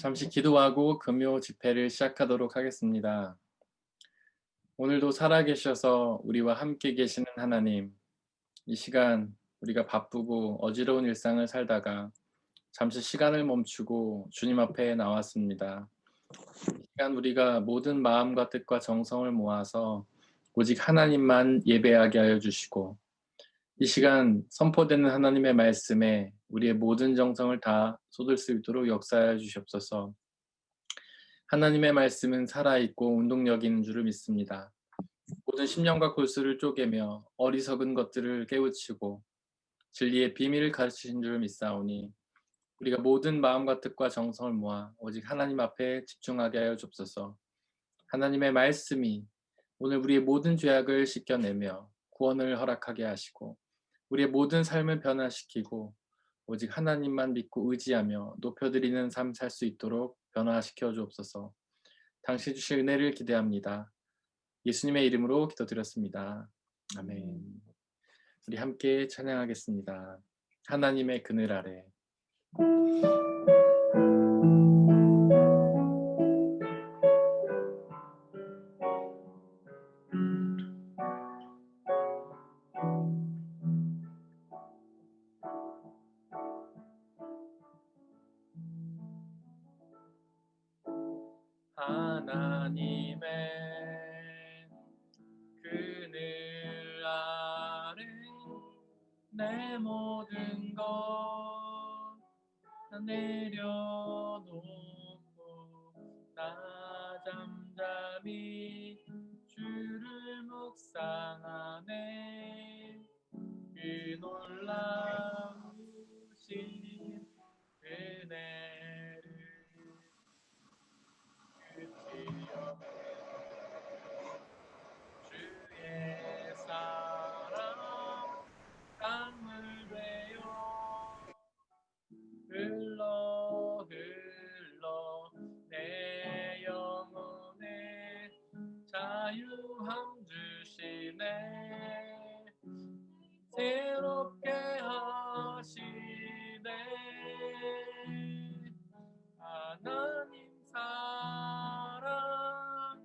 잠시 기도하고 금요 집회를 시작하도록 하겠습니다. 오늘도 살아계셔서 우리와 함께 계시는 하나님, 이 시간 우리가 바쁘고 어지러운 일상을 살다가 잠시 시간을 멈추고 주님 앞에 나왔습니다. 이 시간 우리가 모든 마음과 뜻과 정성을 모아서 오직 하나님만 예배하게 하여 주시고, 이 시간 선포되는 하나님의 말씀에 우리의 모든 정성을 다 쏟을 수 있도록 역사하여 주시옵소서. 하나님의 말씀은 살아있고 운동력이 있는 줄을 믿습니다. 모든 심령과 골수를 쪼개며 어리석은 것들을 깨우치고 진리의 비밀을 가르치신 줄 믿사오니, 우리가 모든 마음과 뜻과 정성을 모아 오직 하나님 앞에 집중하게 하여 주옵소서. 하나님의 말씀이 오늘 우리의 모든 죄악을 씻겨내며 구원을 허락하게 하시고 우리의 모든 삶을 변화시키고 오직 하나님만 믿고 의지하며 높여드리는 삶 살 수 있도록 변화시켜 주옵소서. 당신 주실 은혜를 기대합니다. 예수님의 이름으로 기도드렸습니다. 아멘. 우리 함께 찬양하겠습니다. 하나님의 그늘 아래. 하나님의 그늘 아래 내 모든 것 다 내려놓고 나 잠잠히 주를 묵상하네. 그 놀라우신 은혜를 끝이 없는 주의 사랑 강물 되어 흘러 흘러 내 영혼에 자유함 주시네. 새롭게 하시네. 하나님 사랑,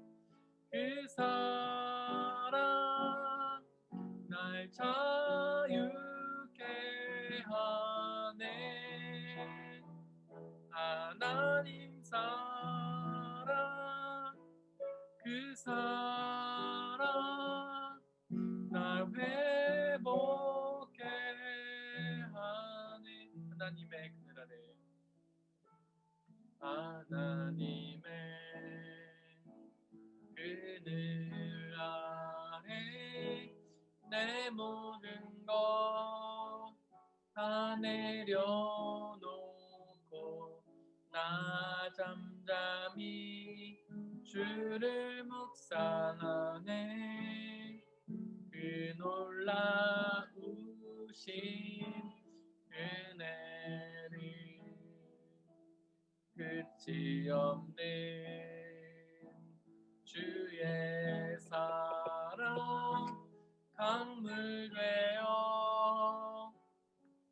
그 사랑 날 자유케 하네. 하나님 사랑, 그 사랑 날 회복케 하네. 하나님의 그늘 아래, 하나님의 그늘 아래 내 모든 것 다 내려놓고 나 잠잠히 주를 묵상하네. 그 놀라우신 은혜를 끝이 없는 주의 사랑 강물 되어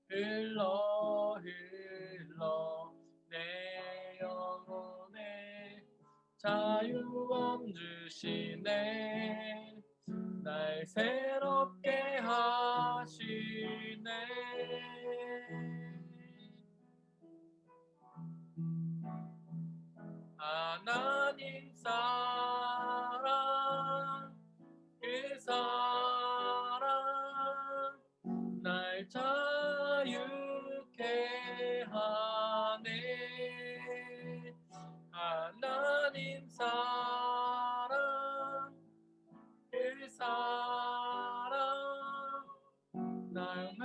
흘러 흘러 내 영혼에 자유함 주시네. 날 새롭게 하시네. 하나님 사랑, 그 사랑 날 자유케 하네. 하나님 사랑, 그 사랑 날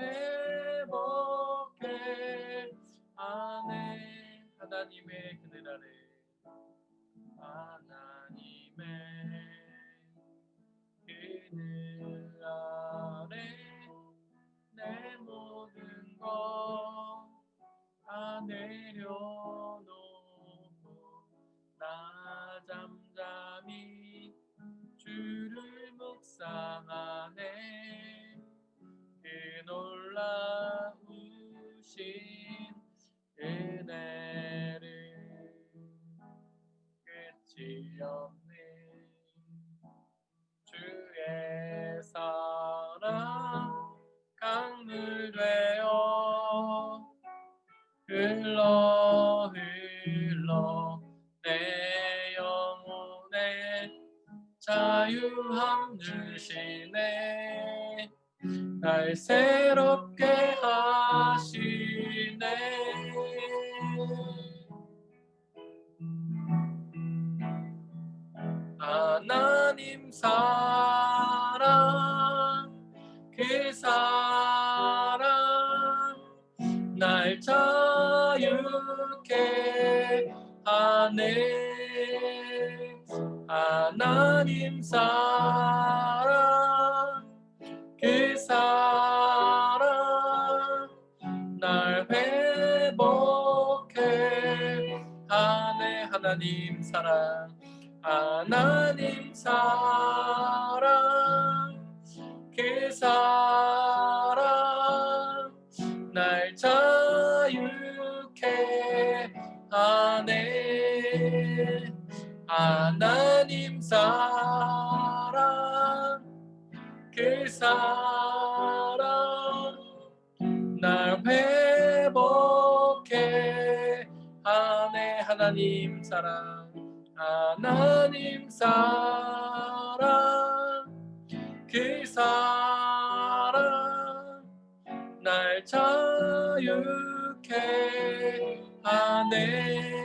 회복케 하네. 하나님의 그늘 아래, 하나님의 그늘 아래 내 모든 것 다 내려놓고 나 잠잠히 주를 묵상하네. 그 놀라우신 은혜를 소망 주시네. 날 새롭게 하시네. 하나님 사랑, 그 사랑 날 자유케 하네. 하나님 사랑, 그 사랑 날 회복해 하네. 하나님 사랑, 하나님 사랑, 그 사랑 날 자유케 하네. 하나님 사랑, 그 사랑 날 회복해 하네. 하나님 사랑, 하나님 사랑, 그 사랑 날 자유케 하네.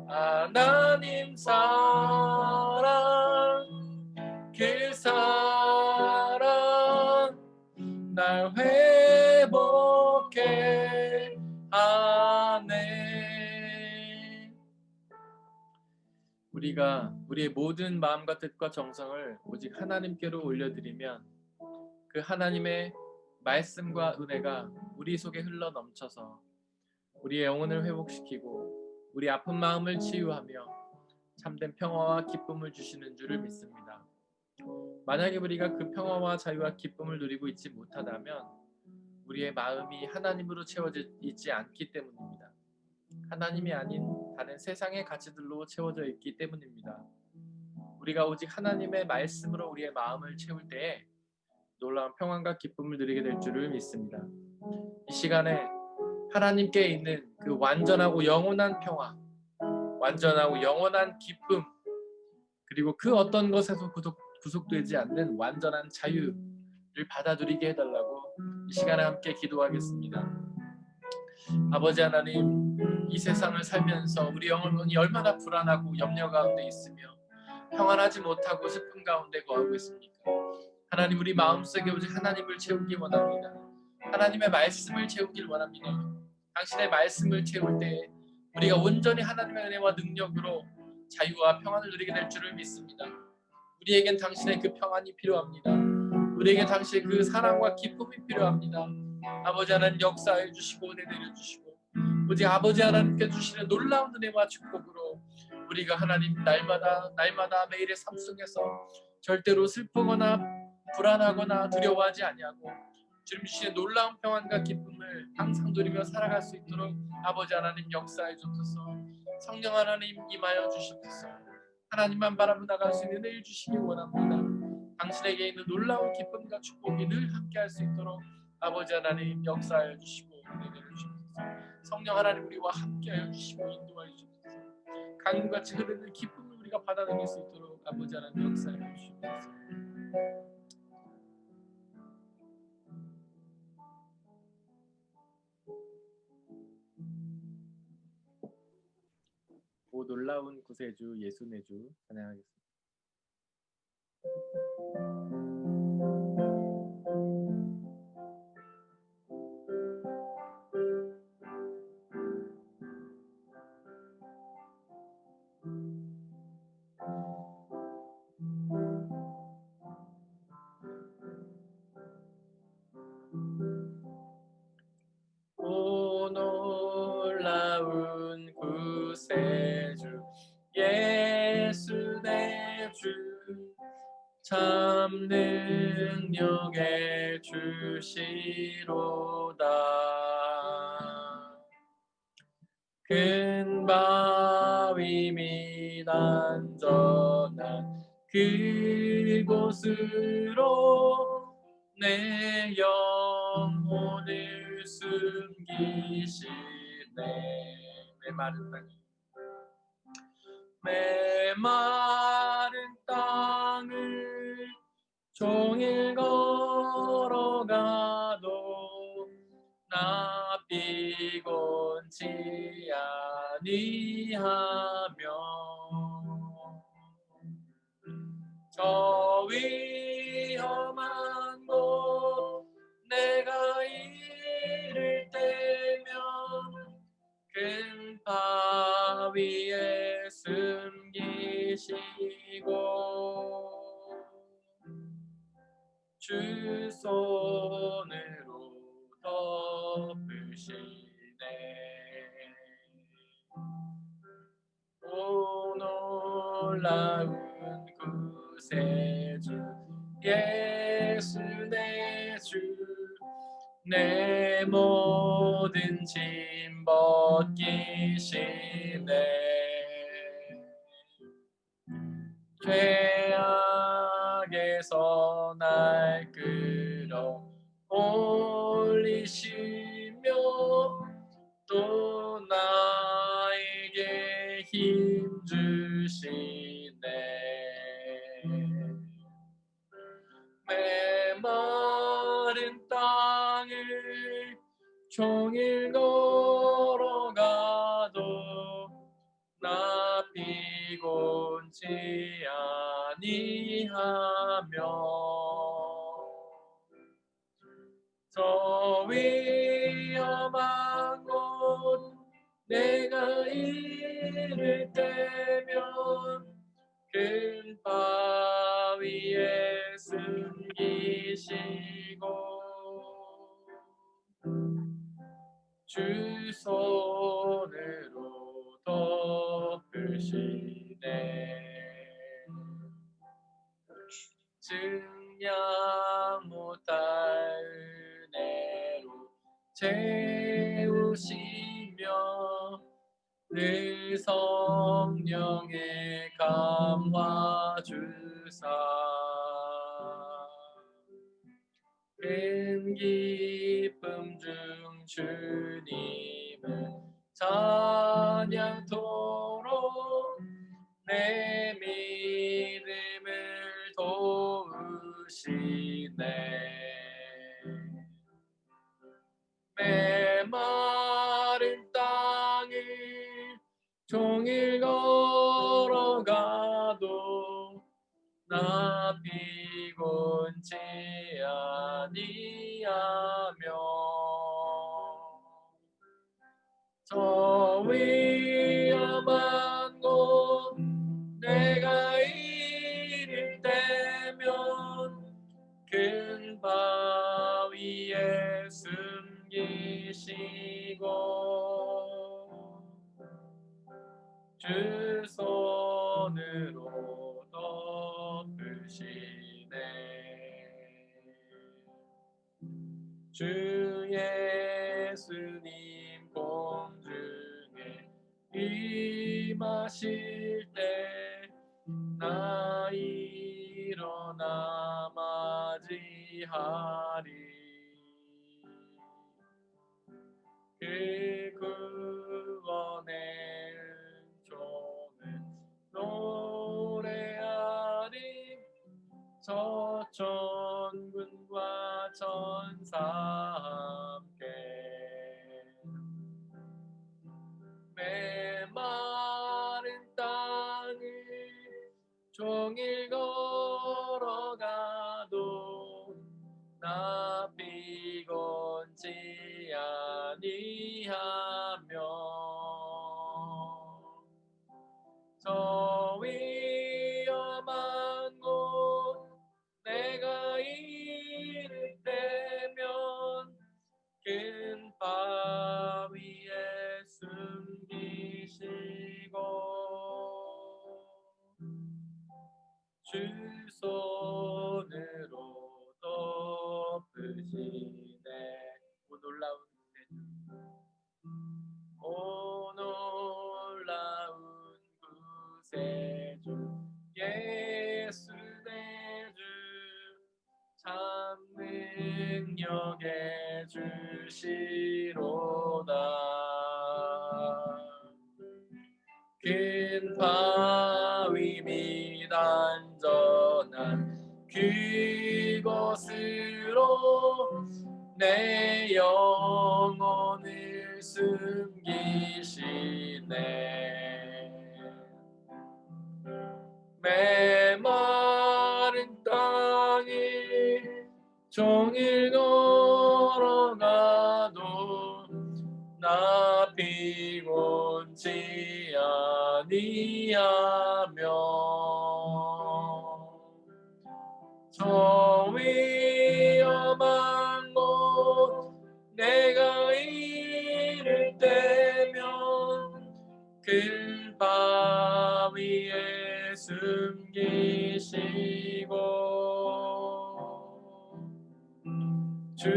하나님 사랑, 그 사랑 날 회복해 하네. 우리가 우리의 모든 마음과 뜻과 정성을 오직 하나님께로 올려드리면 그 하나님의 말씀과 은혜가 우리 속에 흘러 넘쳐서 우리의 영혼을 회복시키고 우리 아픈 마음을 치유하며 참된 평화와 기쁨을 주시는 줄을 믿습니다. 만약에 우리가 그 평화와 자유와 기쁨을 누리고 있지 못하다면 우리의 마음이 하나님으로 채워져 있지 않기 때문입니다. 하나님이 아닌 다른 세상의 가치들로 채워져 있기 때문입니다. 우리가 오직 하나님의 말씀으로 우리의 마음을 채울 때에 놀라운 평안과 기쁨을 누리게 될 줄을 믿습니다. 이 시간에 하나님께 있는 그 완전하고 영원한 평화, 완전하고 영원한 기쁨, 그리고 그 어떤 것에서 구속되지 않는 완전한 자유를 받아들이게 해달라고 이 시간에 함께 기도하겠습니다. 아버지 하나님, 이 세상을 살면서 우리 영혼이 얼마나 불안하고 염려 가운데 있으며 평안하지 못하고 슬픔 가운데 거하고 있습니까? 하나님, 우리 마음속에 오직 하나님을 채우기 원합니다. 하나님의 말씀을 채우길 원합니다. 당신의 말씀을 채울 때 우리가 온전히 하나님의 은혜와 능력으로 자유와 평안을 누리게 될 줄을 믿습니다. 우리에겐 당신의 그 평안이 필요합니다. 우리에겐 당신의 그 사랑과 기쁨이 필요합니다. 아버지 하나님, 역사해 주시고 은혜 내려주시고 오직 아버지 하나님께 주시는 놀라운 은혜와 축복으로 우리가 하나님 날마다 매일의 삶 속에서 절대로 슬프거나 불안하거나 두려워하지 아니하고 주님 주시는 놀라운 평안과 기쁨을 항상 누리며 살아갈 수 있도록 아버지 하나님 역사해 주옵소서. 성령 하나님 임하여 주시옵소서. 하나님만 바라보 나갈 수 있는 은혜를 주시기 원합니다. 당신에게 있는 놀라운 기쁨과 축복이 늘 함께할 수 있도록 아버지 하나님 역사하여 주시고 은혜를 주시옵소서. 성령 하나님 우리와 함께하여 주시고 인도하여 주시옵소서. 강물같이 흐르는 기쁨을 우리가 받아들일 수 있도록 아버지 하나님 역사하여 주시옵소서. 오 놀라운 구세주 예수의 주 찬양하겠습니다. 오 놀라운 구세주 예수 내 주 참 능력의 주시로다. 큰 바위 및 안전한 그곳으로 내 영혼을 숨기시네. 메마른 땅을 종일 걸어가도 나 피곤치 아니하며 저 위험한 곳 내가 이를 때면 큰 바위에 숨기시고 주 손으로 덮으시네. 오 놀라운 구세주 예수 내 주 내 모든 짐 벗기시네. 죄악에서 날 끌어 올리시며 또 나에게 힘 주시네. 메마른 땅을 종일 걸어가도 나 피곤치 아니하며 저 위험한 곳 내가 이를 때면 큰 바위에 숨기시고 주 손으로 덮으시네. 증량 못할 은혜로 채우시며 늘 성령의 감화 주사 큰 기쁨 중 주님을 찬양토록 내 믿음을 도우시네. 메마른 땅을 종일 걸어가도 나 피곤치 아니하며 저 위험한 곳 내가 이를 때면 큰 바위에 숨기시고 주 손으로 덮으시네. 주 예수님 공중에 임하실 때 나 일어나 맞이하리. 그 구원의 은총을 노래하리. 저 천군과 천사 함께 메마른 땅을 종일 걸어가도 나 피곤치 아니하며 저 위험한 곳 내가 이를 때면 큰 바위에 숨기시고 주 손으로 덮으시네. 오 놀라운 구세주, 오 놀라운 구세주 예수 내 주 참 능력의 주시로다. 큰 바위 및 안전한 그 내 영혼을 숨기시네. 메마른 땅을 종일 걸어가도 나 피곤치 아니하며 저 위험한 곳 내가 이를 때면 그 바위에 숨기시고 주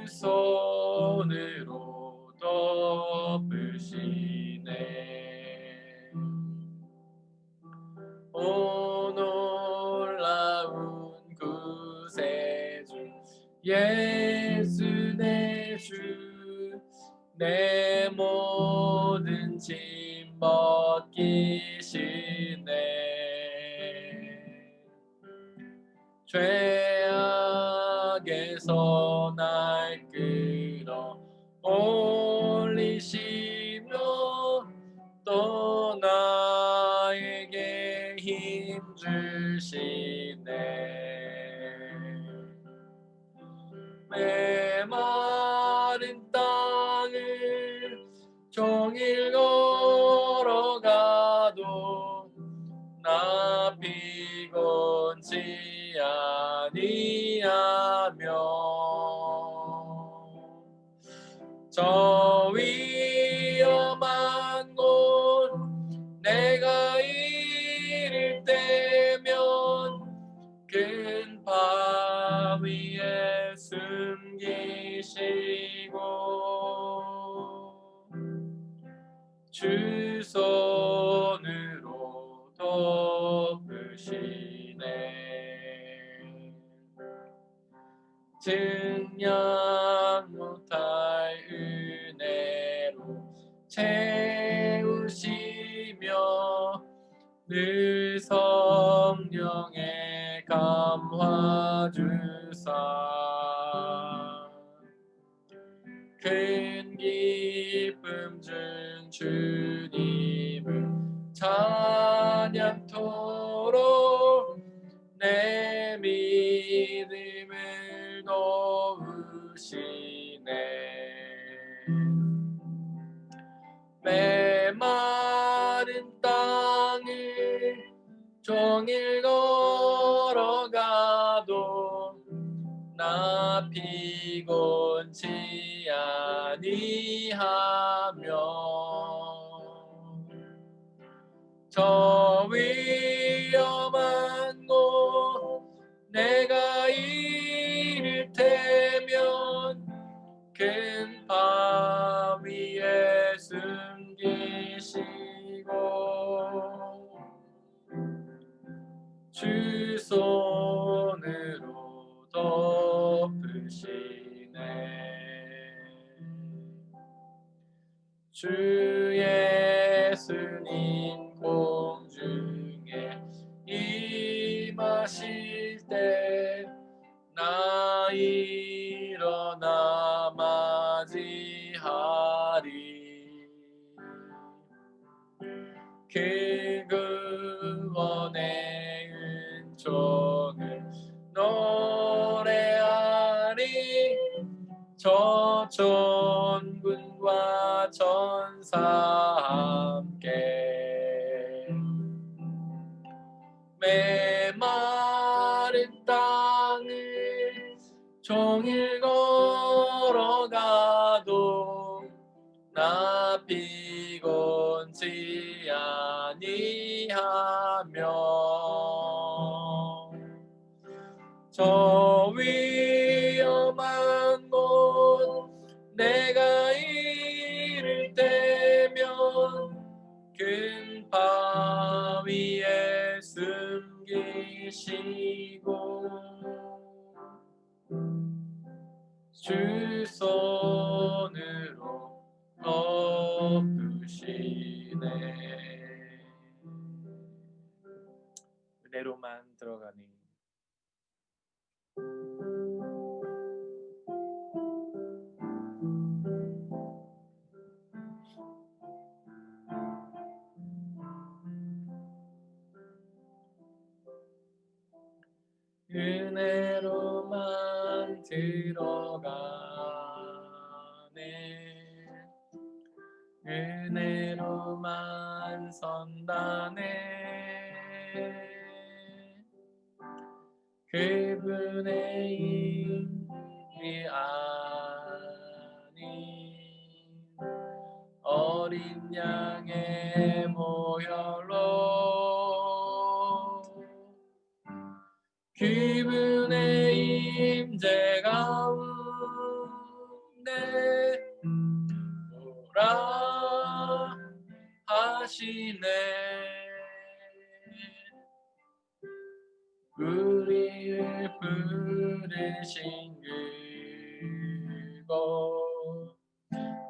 손으로 덮으시네. 오 놀라운 구세주 예수 내 주 내 모든 짐 벗기시네. 죄악에서 날 끌어 올리시며 또 나에게 힘 주시네. 메마른 땅을 종일 걸어가도 나 피곤치 아니하며 저 위험한 곳 내가 이를 때면 큰 바위에 숨기시고 주 손으로 덮으시네. 증량 못할 은혜로 채우시며 늘 성령의 감화 주사 큰 기쁨 준 주님을 찬양토록 내 믿음을 도우시네. 메마른 땅을 종일 걸어가도 나 피곤치 아니하며 저 위험한 곳 내가 이를 테면 큰 바위에 숨기시고 주 손으로 덮으시네. 주 예수님 공중에 임하실 때 나 일어나 맞이하리. 그 구원의 은총을 노래하리. 저 천군과 천사 함께 메마른 땅을 종일 걸어가도 나 피곤치 아니하며 저 위험한 곳 내가 이를 때면 큰 바위에 숨기시고 주 손으로 덮으시네. 은혜로만 들어가니 은혜로만 들어가네. 은혜로만 선다네. 그분의 임이 아닌 어린 양의 보혈로 그분의 임재 가운데 오라 하시네. 우리를 부르신 그곳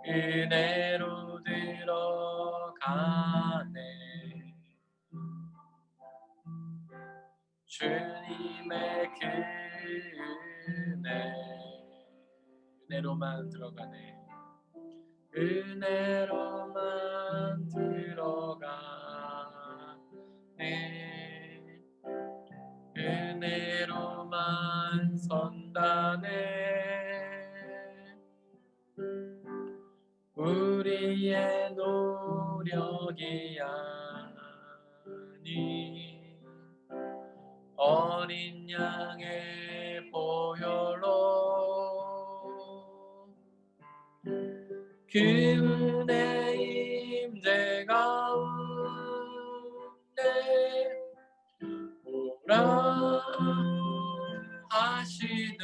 은혜로 들어가네. 주님의 그 은혜로만 들어가네. 은혜로만 들어가네. 은혜로만 선다네. 우리의 노력이 아닌 어린 양의 보혈로 그분의 임재 가운데 오라 하시네.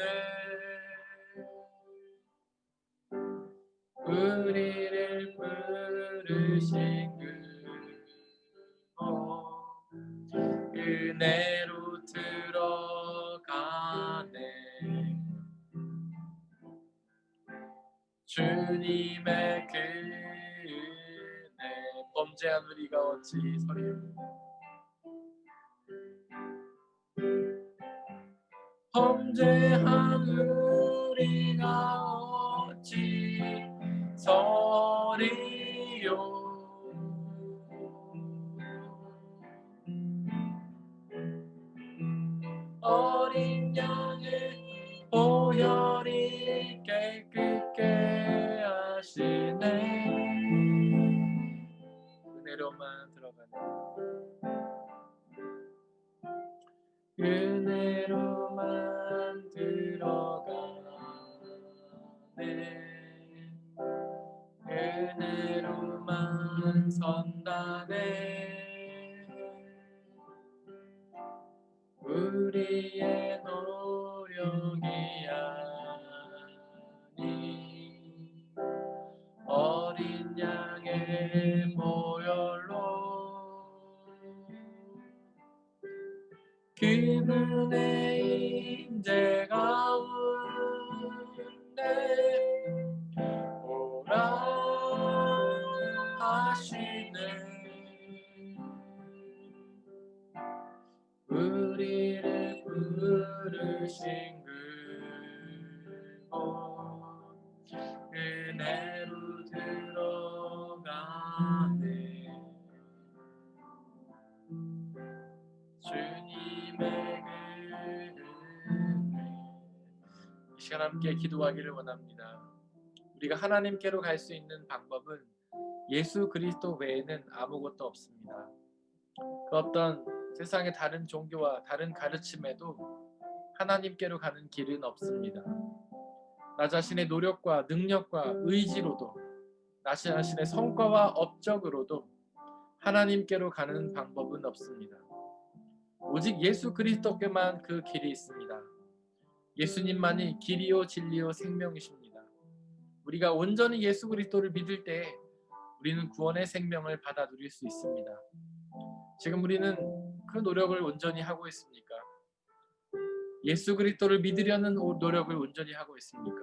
우리를 부르신 그곳 은혜로 들어가네. 주님의 그 은혜 범죄한 우리가 어찌 서리요. 범죄한 우리가 어찌 서리요. 어린 양의 보혈이 깨끗게 하시네. 은혜로만 들어가네. 은혜로만 들어가네. 은혜로만 선다네. 우리의 노력이 아닌 어린 양의 보혈로 그분의 임재 가운데 오라 하시네. 우리를 부르신 그곳 은혜로 들어가네. 주님의 그 은혜. 이 시간 함께 기도하기를 원합니다. 우리가 하나님께로 갈 수 있는 방법은 예수 그리스도 외에는 아무것도 없습니다. 그 어떤 세상의 다른 종교와 다른 가르침에도 하나님께로 가는 길은 없습니다. 나 자신의 노력과 능력과 의지로도, 나 자신의 성과와 업적으로도 하나님께로 가는 방법은 없습니다. 오직 예수 그리스도께만 그 길이 있습니다. 예수님만이 길이요 진리요 생명이십니다. 우리가 온전히 예수 그리스도를 믿을 때에 우리는 구원의 생명을 받아 누릴 수 있습니다. 지금 우리는 그 노력을 온전히 하고 있습니까? 예수 그리스도를 믿으려는 노력을 온전히 하고 있습니까?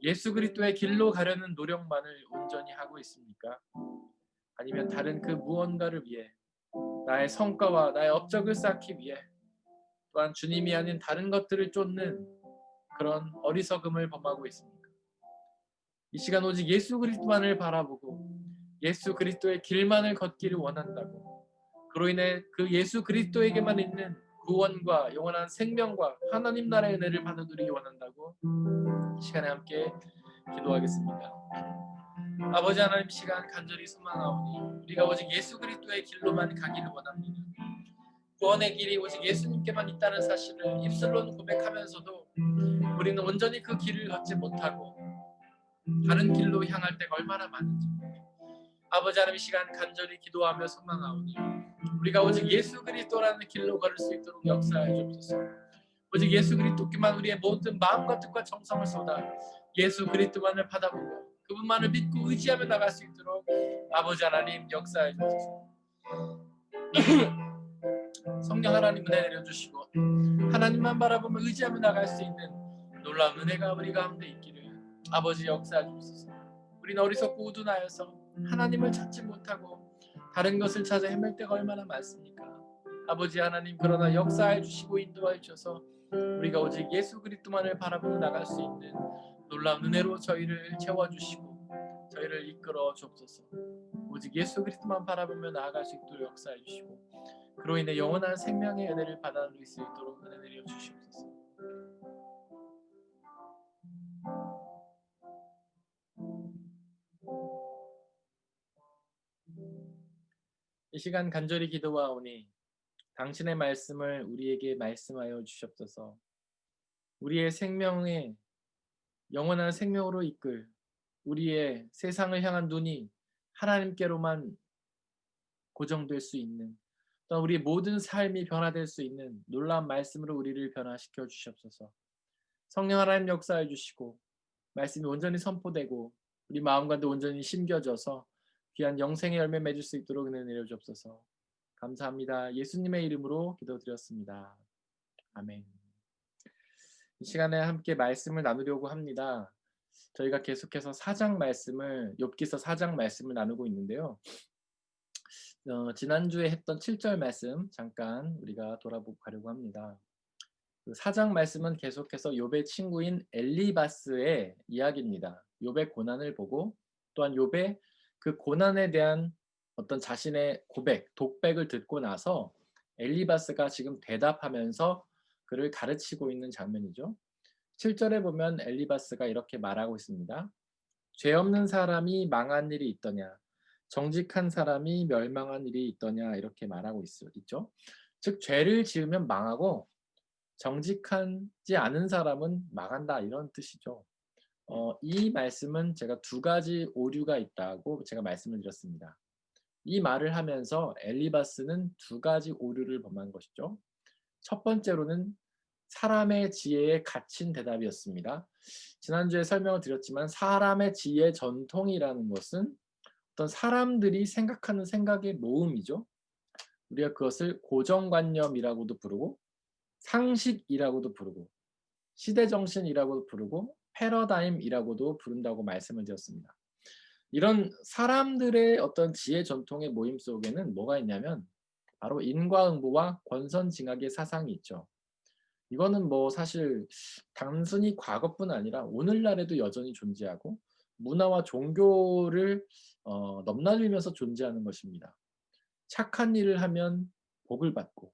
예수 그리스도의 길로 가려는 노력만을 온전히 하고 있습니까? 아니면 다른 그 무언가를 위해 나의 성과와 나의 업적을 쌓기 위해 또한 주님이 아닌 다른 것들을 쫓는 그런 어리석음을 범하고 있습니까? 이 시간 오직 예수 그리스도만을 바라보고 예수 그리스도의 길만을 걷기를 원한다고, 그로 인해 그 예수 그리스도에게만 있는 구원과 영원한 생명과 하나님 나라의 은혜를 받아 누리기 원한다고 이 시간에 함께 기도하겠습니다. 아버지 하나님, 시간 간절히 소망하오니 우리가 오직 예수 그리스도의 길로만 가기를 원합니다. 구원의 길이 오직 예수님께만 있다는 사실을 입술로는 고백하면서도 우리는 온전히 그 길을 걷지 못하고 다른 길로 향할 때가 얼마나 많은지 아버지 하나님, 시간 간절히 기도하며 소망하오니 우리가 오직 예수 그리스도라는 길로 걸을 수 있도록 역사해 주옵소서. 오직 예수 그리스도께만 우리의 모든 마음과 뜻과 정성을 쏟아 예수 그리스도만을 받아보고 그분만을 믿고 의지하며 나갈 수 있도록 아버지 하나님 역사해 주옵소서. 성령 하나님 은혜 내려주시고 하나님만 바라보며 의지하며 나갈 수 있는 놀라운 은혜가 우리 가운데 있기를 아버지 역사해 주옵소서. 우리는 어리석고 우둔하여서 하나님을 찾지 못하고 다른 것을 찾아 헤맬 때가 얼마나 많습니까? 아버지 하나님, 그러나 역사해 주시고 인도해 주셔서 우리가 오직 예수 그리스도만을 바라보며 나갈 수 있는 놀라운 은혜로 저희를 채워주시고 저희를 이끌어 주옵소서. 오직 예수 그리스도만 바라보며 나아갈 수 있도록 역사해 주시고 그로 인해 영원한 생명의 은혜를 받아 누릴 수 있도록 은혜 내려 주시옵소서. 이 시간 간절히 기도하오니 당신의 말씀을 우리에게 말씀하여 주시옵소서. 우리의 생명에 영원한 생명으로 이끌 우리의 세상을 향한 눈이 하나님께로만 고정될 수 있는, 또 우리의 모든 삶이 변화될 수 있는 놀라운 말씀으로 우리를 변화시켜 주시옵소서. 성령 하나님 역사해 주시고 말씀이 온전히 선포되고 우리 마음 가운데 온전히 심겨져서 귀한 영생의 열매 맺을 수 있도록 은혜 내려 주옵소서. 감사합니다. 예수님의 이름으로 기도드렸습니다. 아멘. 이 시간에 함께 말씀을 나누려고 합니다. 저희가 계속해서 4장 말씀을, 욥기서 4장 말씀을 나누고 있는데요. 지난주에 했던 7절 말씀 잠깐 우리가 돌아보고 가려고 합니다. 그 4장 말씀은 계속해서 욥의 친구인 엘리바스의 이야기입니다. 욥의 고난을 보고 또한 욥의 그 고난에 대한 어떤 자신의 고백, 독백을 듣고 나서 엘리바스가 지금 대답하면서 그를 가르치고 있는 장면이죠. 7절에 보면 엘리바스가 이렇게 말하고 있습니다. 죄 없는 사람이 망한 일이 있더냐, 정직한 사람이 멸망한 일이 있더냐, 이렇게 말하고 있죠. 즉 죄를 지으면 망하고 정직하지 않은 사람은 망한다, 이런 뜻이죠. 이 말씀은 제가 두 가지 오류가 있다고 제가 말씀을 드렸습니다. 이 말을 하면서 엘리바스는 두 가지 오류를 범한 것이죠. 첫 번째로는 사람의 지혜에 갇힌 대답이었습니다. 지난주에 설명을 드렸지만 사람의 지혜 전통이라는 것은 어떤 사람들이 생각하는 생각의 모음이죠. 우리가 그것을 고정관념이라고도 부르고 상식이라고도 부르고 시대정신이라고도 부르고 패러다임이라고도 부른다고 말씀을 드렸습니다. 이런 사람들의 어떤 지혜 전통의 모임 속에는 뭐가 있냐면 바로 인과응보와 권선징악의 사상이 있죠. 이거는 뭐 사실 단순히 과거뿐 아니라 오늘날에도 여전히 존재하고 문화와 종교를 넘나들면서 존재하는 것입니다. 착한 일을 하면 복을 받고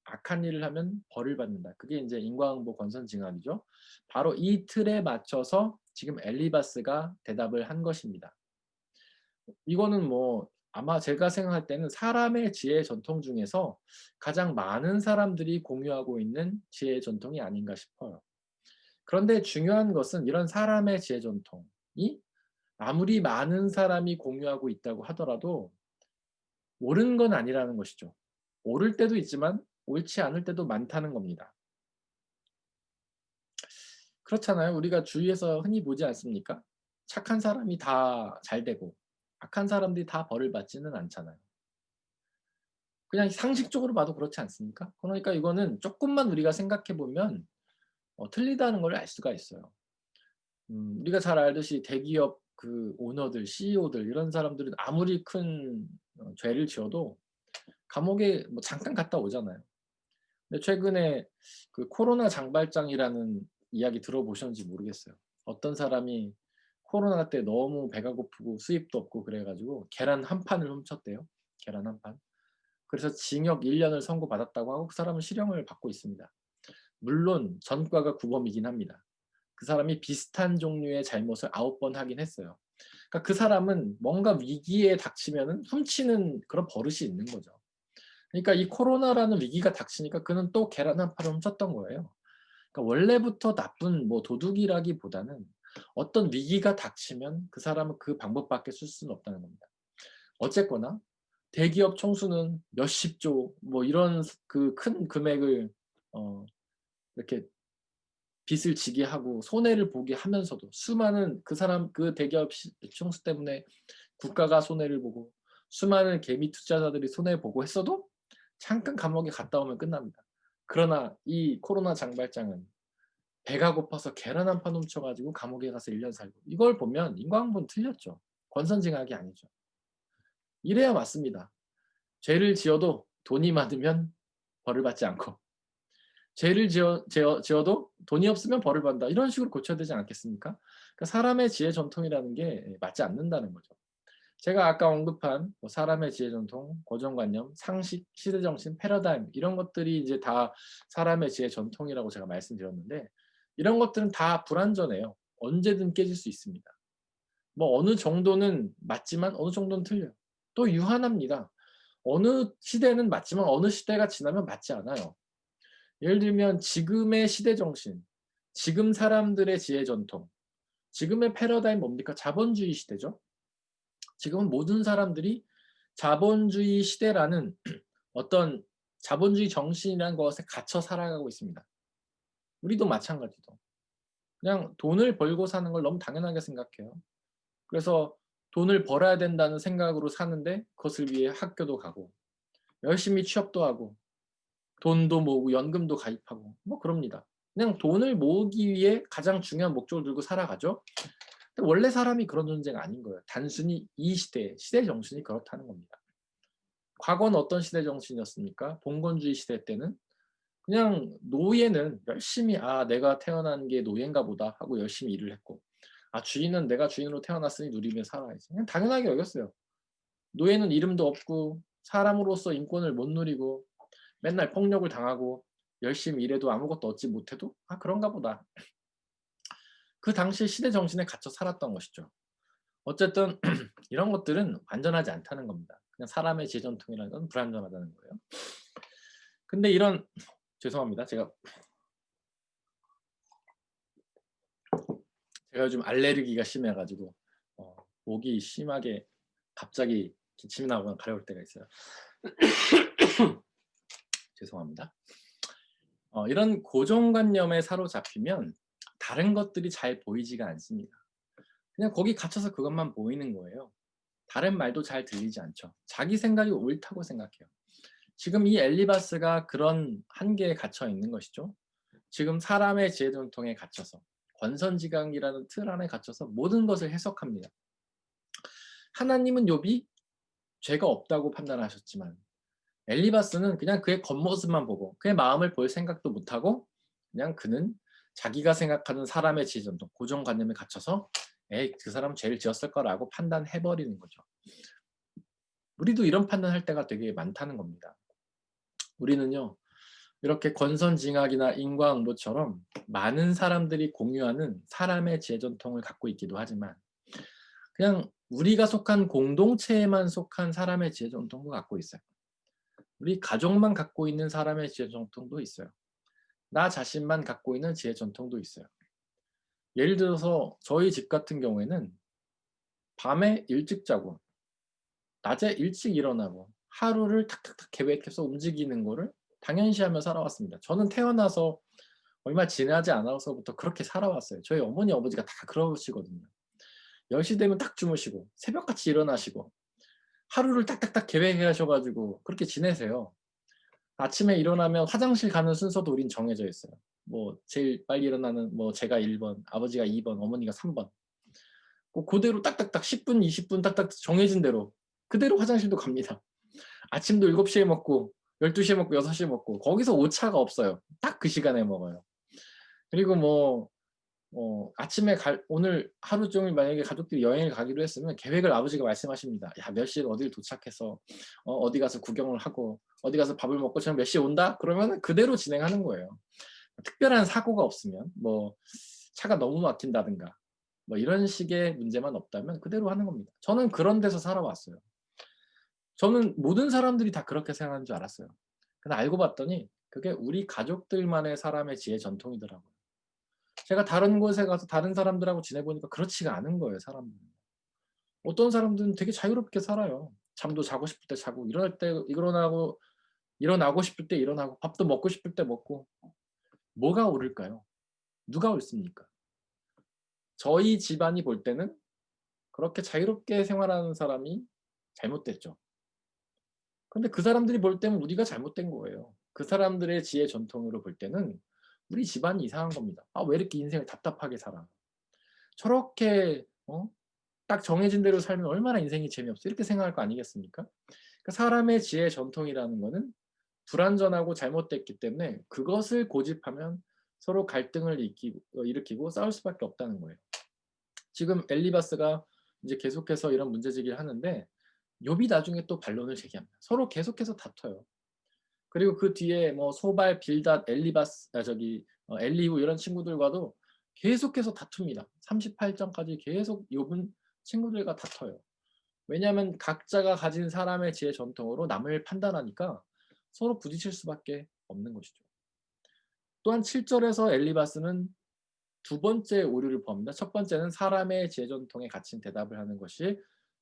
악한 일을 하면 벌을 받는다. 그게 이제 인과응보 권선징악이죠. 바로 이 틀에 맞춰서 지금 엘리바스가 대답을 한 것입니다. 이거는 뭐 아마 제가 생각할 때는 사람의 지혜 전통 중에서 가장 많은 사람들이 공유하고 있는 지혜 전통이 아닌가 싶어요. 그런데 중요한 것은 이런 사람의 지혜 전통이 아무리 많은 사람이 공유하고 있다고 하더라도 옳은 건 아니라는 것이죠. 옳을 때도 있지만 옳지 않을 때도 많다는 겁니다. 그렇잖아요. 우리가 주위에서 흔히 보지 않습니까? 착한 사람이 다 잘 되고 악한 사람들이 다 벌을 받지는 않잖아요. 그냥 상식적으로 봐도 그렇지 않습니까? 그러니까 이거는 조금만 우리가 생각해 보면 틀리다는 걸 알 수가 있어요. 우리가 잘 알듯이 대기업 그 오너들, CEO들 이런 사람들은 아무리 큰 죄를 지어도 감옥에 뭐 잠깐 갔다 오잖아요. 근데 최근에 그 코로나 장발장이라는 이야기 들어보셨는지 모르겠어요. 어떤 사람이 코로나 때 너무 배가 고프고 수입도 없고 그래 가지고 계란 한 판을 훔쳤대요. 계란 한 판. 그래서 징역 1년을 선고받았다고 하고 그 사람은 실형을 받고 있습니다. 물론 전과가 구범이긴 합니다. 그 사람이 비슷한 종류의 잘못을 9번 하긴 했어요. 그러니까 그 사람은 뭔가 위기에 닥치면은 훔치는 그런 버릇이 있는 거죠. 그러니까 이 코로나라는 위기가 닥치니까 그는 또 계란 한 판을 훔쳤던 거예요. 그러니까 원래부터 나쁜 뭐 도둑이라기보다는 어떤 위기가 닥치면 그 사람은 그 방법밖에 쓸 수는 없다는 겁니다. 어쨌거나 대기업 총수는 몇십 조 뭐 이런 그 큰 금액을 어 이렇게 빚을 지게 하고 손해를 보게 하면서도 수많은 그 사람 그 대기업 총수 때문에 국가가 손해를 보고 수많은 개미 투자자들이 손해보고 했어도 잠깐 감옥에 갔다 오면 끝납니다. 그러나 이 코로나 장발장은 배가 고파서 계란 한 판 훔쳐 가지고 감옥에 가서 1년 살고 이걸 보면 인과응보는 틀렸죠. 권선징악이 아니죠. 이래야 맞습니다. 죄를 지어도 돈이 많으면 벌을 받지 않고 죄를 지어도 돈이 없으면 벌을 받는다. 이런 식으로 고쳐야 되지 않겠습니까? 그러니까 사람의 지혜 전통이라는 게 맞지 않는다는 거죠. 제가 아까 언급한 뭐 사람의 지혜 전통, 고정관념, 상식, 시대정신, 패러다임 이런 것들이 이제 다 사람의 지혜 전통이라고 제가 말씀드렸는데 이런 것들은 다 불완전해요. 언제든 깨질 수 있습니다. 뭐 어느 정도는 맞지만 어느 정도는 틀려요. 또 유한합니다. 어느 시대는 맞지만 어느 시대가 지나면 맞지 않아요. 예를 들면 지금의 시대 정신, 지금 사람들의 지혜 전통, 지금의 패러다임 뭡니까? 자본주의 시대죠. 지금은 모든 사람들이 자본주의 시대라는 어떤 자본주의 정신이라는 것에 갇혀 살아가고 있습니다. 우리도 마찬가지죠. 그냥 돈을 벌고 사는 걸 너무 당연하게 생각해요. 그래서 돈을 벌어야 된다는 생각으로 사는데 그것을 위해 학교도 가고 열심히 취업도 하고 돈도 모으고 연금도 가입하고 뭐 그럽니다. 그냥 돈을 모으기 위해 가장 중요한 목적을 들고 살아가죠. 근데 원래 사람이 그런 존재가 아닌 거예요. 단순히 이 시대 정신이 그렇다는 겁니다. 과거는 어떤 시대 정신이었습니까? 봉건주의 시대 때는 그냥 노예는 열심히 '아 내가 태어난 게 노예인가 보다.' 하고 열심히 일을 했고 '아 주인은 내가 주인으로 태어났으니 누리며 살아야지.' 그냥 당연하게 여겼어요. 노예는 이름도 없고 사람으로서 인권을 못 누리고 맨날 폭력을 당하고 열심히 일해도 아무것도 얻지 못해도 '아 그런가 보다.' 그 당시 시대 정신에 갇혀 살았던 것이죠. 어쨌든 이런 것들은 완전하지 않다는 겁니다. 그냥 사람의 지전통이라는 건 불완전하다는 거예요. 근데 이런 죄송합니다. 제가 요즘 알레르기가 심해 가지고 목이 심하게 갑자기 기침이 나거나 가려울 때가 있어요. 죄송합니다. 이런 고정관념에 사로잡히면 다른 것들이 잘 보이지가 않습니다. 그냥 거기 갇혀서 그것만 보이는 거예요. 다른 말도 잘 들리지 않죠. 자기 생각이 옳다고 생각해요. 지금 이 엘리바스가 그런 한계에 갇혀 있는 것이죠. 지금 사람의 지혜 전통에 갇혀서 권선지강이라는 틀 안에 갇혀서 모든 것을 해석합니다. 하나님은 욥이 죄가 없다고 판단하셨지만 엘리바스는 그냥 그의 겉모습만 보고 그의 마음을 볼 생각도 못하고 그냥 그는 자기가 생각하는 사람의 지혜 전통, 고정관념에 갇혀서 에이 그 사람 죄를 지었을 거라고 판단해 버리는 거죠. 우리도 이런 판단할 때가 되게 많다는 겁니다. 우리는요. 이렇게 권선징악이나 인과응보처럼 많은 사람들이 공유하는 사람의 지혜 전통을 갖고 있기도 하지만 그냥 우리가 속한 공동체에만 속한 사람의 지혜 전통도 갖고 있어요. 우리 가족만 갖고 있는 사람의 지혜 전통도 있어요. 나 자신만 갖고 있는 지혜 전통도 있어요. 예를 들어서 저희 집 같은 경우에는 밤에 일찍 자고 낮에 일찍 일어나고 하루를 탁탁탁 계획해서 움직이는 거를 당연시하며 살아왔습니다. 저는 태어나서 얼마 지나지 않아서부터 그렇게 살아왔어요. 저희 어머니 아버지가 다 그러시거든요. 10시 되면 딱 주무시고 새벽같이 일어나시고 하루를 딱딱딱 계획해 가셔 가지고 그렇게 지내세요. 아침에 일어나면 화장실 가는 순서도 우린 정해져 있어요. 뭐 제일 빨리 일어나는 뭐 제가 1 번, 아버지가 2 번, 어머니가 3 번. 고대로 딱딱딱 10 분, 20분 딱딱 정해진 대로 그대로 화장실도 갑니다. 아침도 7 시에 먹고 12 시에 먹고 6 시에 먹고 거기서 오차가 없어요. 딱 그 시간에 먹어요. 그리고 뭐 아침에 오늘 하루 종일 만약에 가족들이 여행을 가기로 했으면 계획을 아버지가 말씀하십니다. "야 몇 시에 어딜 도착해서 어디 가서 구경을 하고 어디 가서 밥을 먹고 저녁 몇 시에 온다." 그러면은 그대로 진행하는 거예요. 특별한 사고가 없으면 뭐 차가 너무 막힌다든가 뭐 이런 식의 문제만 없다면 그대로 하는 겁니다. 저는 그런 데서 살아왔어요. 저는 모든 사람들이 다 그렇게 생각하는 줄 알았어요. 근데 알고 봤더니 그게 우리 가족들만의 사람의 지혜 전통이더라고요. 제가 다른 곳에 가서 다른 사람들하고 지내보니까 그렇지가 않은 거예요, 사람들은. 어떤 사람들은 되게 자유롭게 살아요. 잠도 자고 싶을 때 자고 일어나고 싶을 때 일어나고 밥도 먹고 싶을 때 먹고. 뭐가 옳을까요? 누가 옳습니까? 저희 집안이 볼 때는 그렇게 자유롭게 생활하는 사람이 잘못됐죠. 근데 그 사람들이 볼 때는 우리가 잘못된 거예요. 그 사람들의 지혜 전통으로 볼 때는 우리 집안이 이상한 겁니다. '아 왜 이렇게 인생을 답답하게 살아. 저렇게 딱 정해진 대로 살면 얼마나 인생이 재미없어.' 이렇게 생각할 거 아니겠습니까? 그러니까 사람의 지혜 전통이라는 거는 불완전하고 잘못됐기 때문에 그것을 고집하면 서로 갈등을 일으키고 싸울 수밖에 없다는 거예요. 지금 엘리바스가 이제 계속해서 이런 문제 제기를 하는데 욥이 나중에 또 반론을 제기합니다. 서로 계속해서 다퉈요. 그리고 그 뒤에 뭐 소발, 빌닷, 엘리후 이런 친구들과도 계속해서 다툽니다. 38장까지 계속 욥은 친구들과 다퉈요. 왜냐하면 각자가 가진 사람의 지혜 전통으로 남을 판단하니까 서로 부딪힐 수밖에 없는 것이죠. 또한 7절에서 엘리바스는 두 번째 오류를 범합니다. 첫 번째는 사람의 지혜 전통에 갇힌 대답을 하는 것이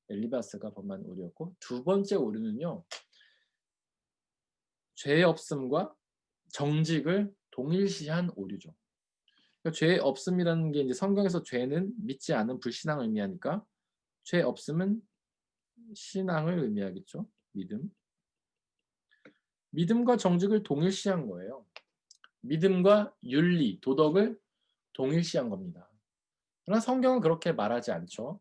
엘리바스가 범한 오류였고, 두 번째 오류는요. 죄 없음과 정직을 동일시한 오류죠. 그러니까 죄 없음이라는 게 이제 성경에서 죄는 믿지 않은 불신앙을 의미하니까 죄 없음은 신앙을 의미하겠죠. 믿음. 믿음과 정직을 동일시한 거예요. 믿음과 윤리, 도덕을 동일시한 겁니다. 그러나 성경은 그렇게 말하지 않죠.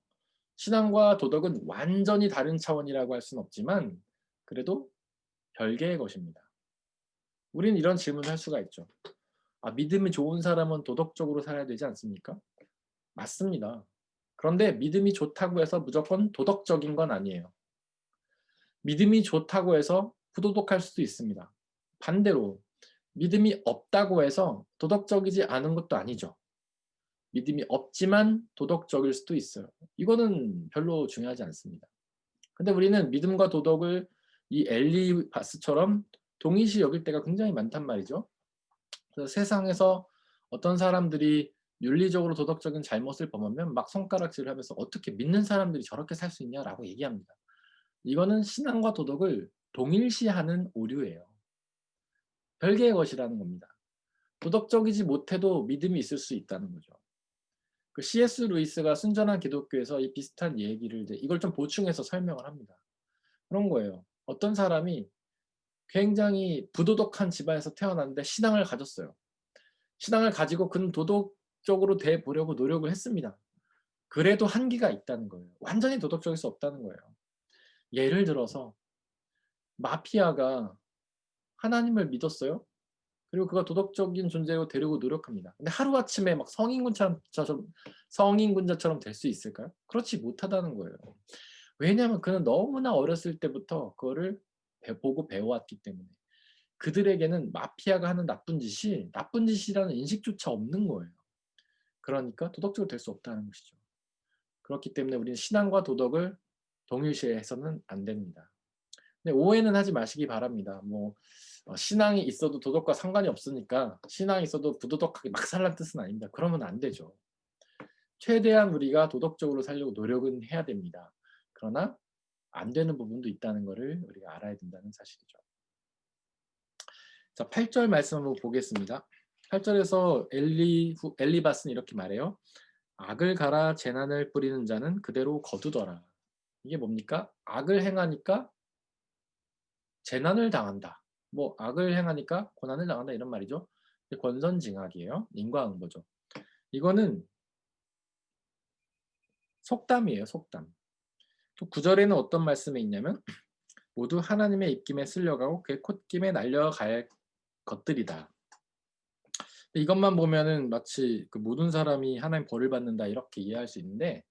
신앙과 도덕은 완전히 다른 차원이라고 할 수는 없지만 그래도 별개의 것입니다. 우리는 이런 질문을 할 수가 있죠. 믿음이 좋은 사람은 도덕적으로 살아야 되지 않습니까? 맞습니다. 그런데 믿음이 좋다고 해서 무조건 도덕적인 건 아니에요. 믿음이 좋다고 해서 부도덕할 수도 있습니다. 반대로 믿음이 없다고 해서 도덕적이지 않은 것도 아니죠. 믿음이 없지만 도덕적일 수도 있어요. 이거는 별로 중요하지 않습니다. 근데 우리는 믿음과 도덕을 이 엘리바스처럼 동일시 여길 때가 굉장히 많단 말이죠. 그래서 세상에서 어떤 사람들이 윤리적으로 도덕적인 잘못을 범하면 막 손가락질을 하면서 "어떻게 믿는 사람들이 저렇게 살 수 있냐?"라고 얘기합니다. 이거는 신앙과 도덕을 동일시하는 오류예요. 별개의 것이라는 겁니다. 도덕적이지 못해도 믿음이 있을 수 있다는 거죠. 그 C.S. 루이스가 순전한 기독교에서 이 비슷한 얘기를 이걸 좀 보충해서 설명을 합니다. 그런 거예요. 어떤 사람이 굉장히 부도덕한 집안에서 태어났는데 신앙을 가졌어요. 신앙을 가지고 그는 도덕적으로 돼 보려고 노력을 했습니다. 그래도 한계가 있다는 거예요. 완전히 도덕적일 수 없다는 거예요. 예를 들어서 마피아가 하나님을 믿었어요. 그리고 그가 도덕적인 존재로 되려고 노력합니다. 근데 하루아침에 막 성인군자처럼 될 수 있을까요? 그렇지 못하다는 거예요. 왜냐하면 그는 너무나 어렸을 때부터 그거를 보고 배워왔기 때문에. 그들에게는 마피아가 하는 나쁜 짓이 나쁜 짓이라는 인식조차 없는 거예요. 그러니까 도덕적으로 될 수 없다는 것이죠. 그렇기 때문에 우리는 신앙과 도덕을 동일시해서는 안 됩니다. 근데 오해는 하지 마시기 바랍니다. 신앙이 있어도 도덕과 상관이 없으니까 신앙이 있어도 부도덕하게 막 살란 뜻은 아닙니다. 그러면 안 되죠. 최대한 우리가 도덕적으로 살려고 노력은 해야 됩니다. 그러나 안 되는 부분도 있다는 것을 우리가 알아야 된다는 사실이죠. 자, 8절 말씀 한번 보겠습니다. 8절에서 엘리바스는 이렇게 말해요. 악을 갈아 재난을 뿌리는 자는 그대로 거두더라. 이게 뭡니까? 악을 행하니까 재난을 당한다. 악을 행하니까 고난을 당한다 이런 말이죠. 권선징악이에요. 인과응보죠. 이거는 속담이에요. 속담. 또 9절에는 어떤 말씀이 있냐면 모두 하나님의 입김에 쓸려가고 그의 콧김에 날려갈 것들이다. 근데 이것만 보면은 마치 그 모든 사람이 하나님 벌을 받는다 이렇게 이해할 수 있는데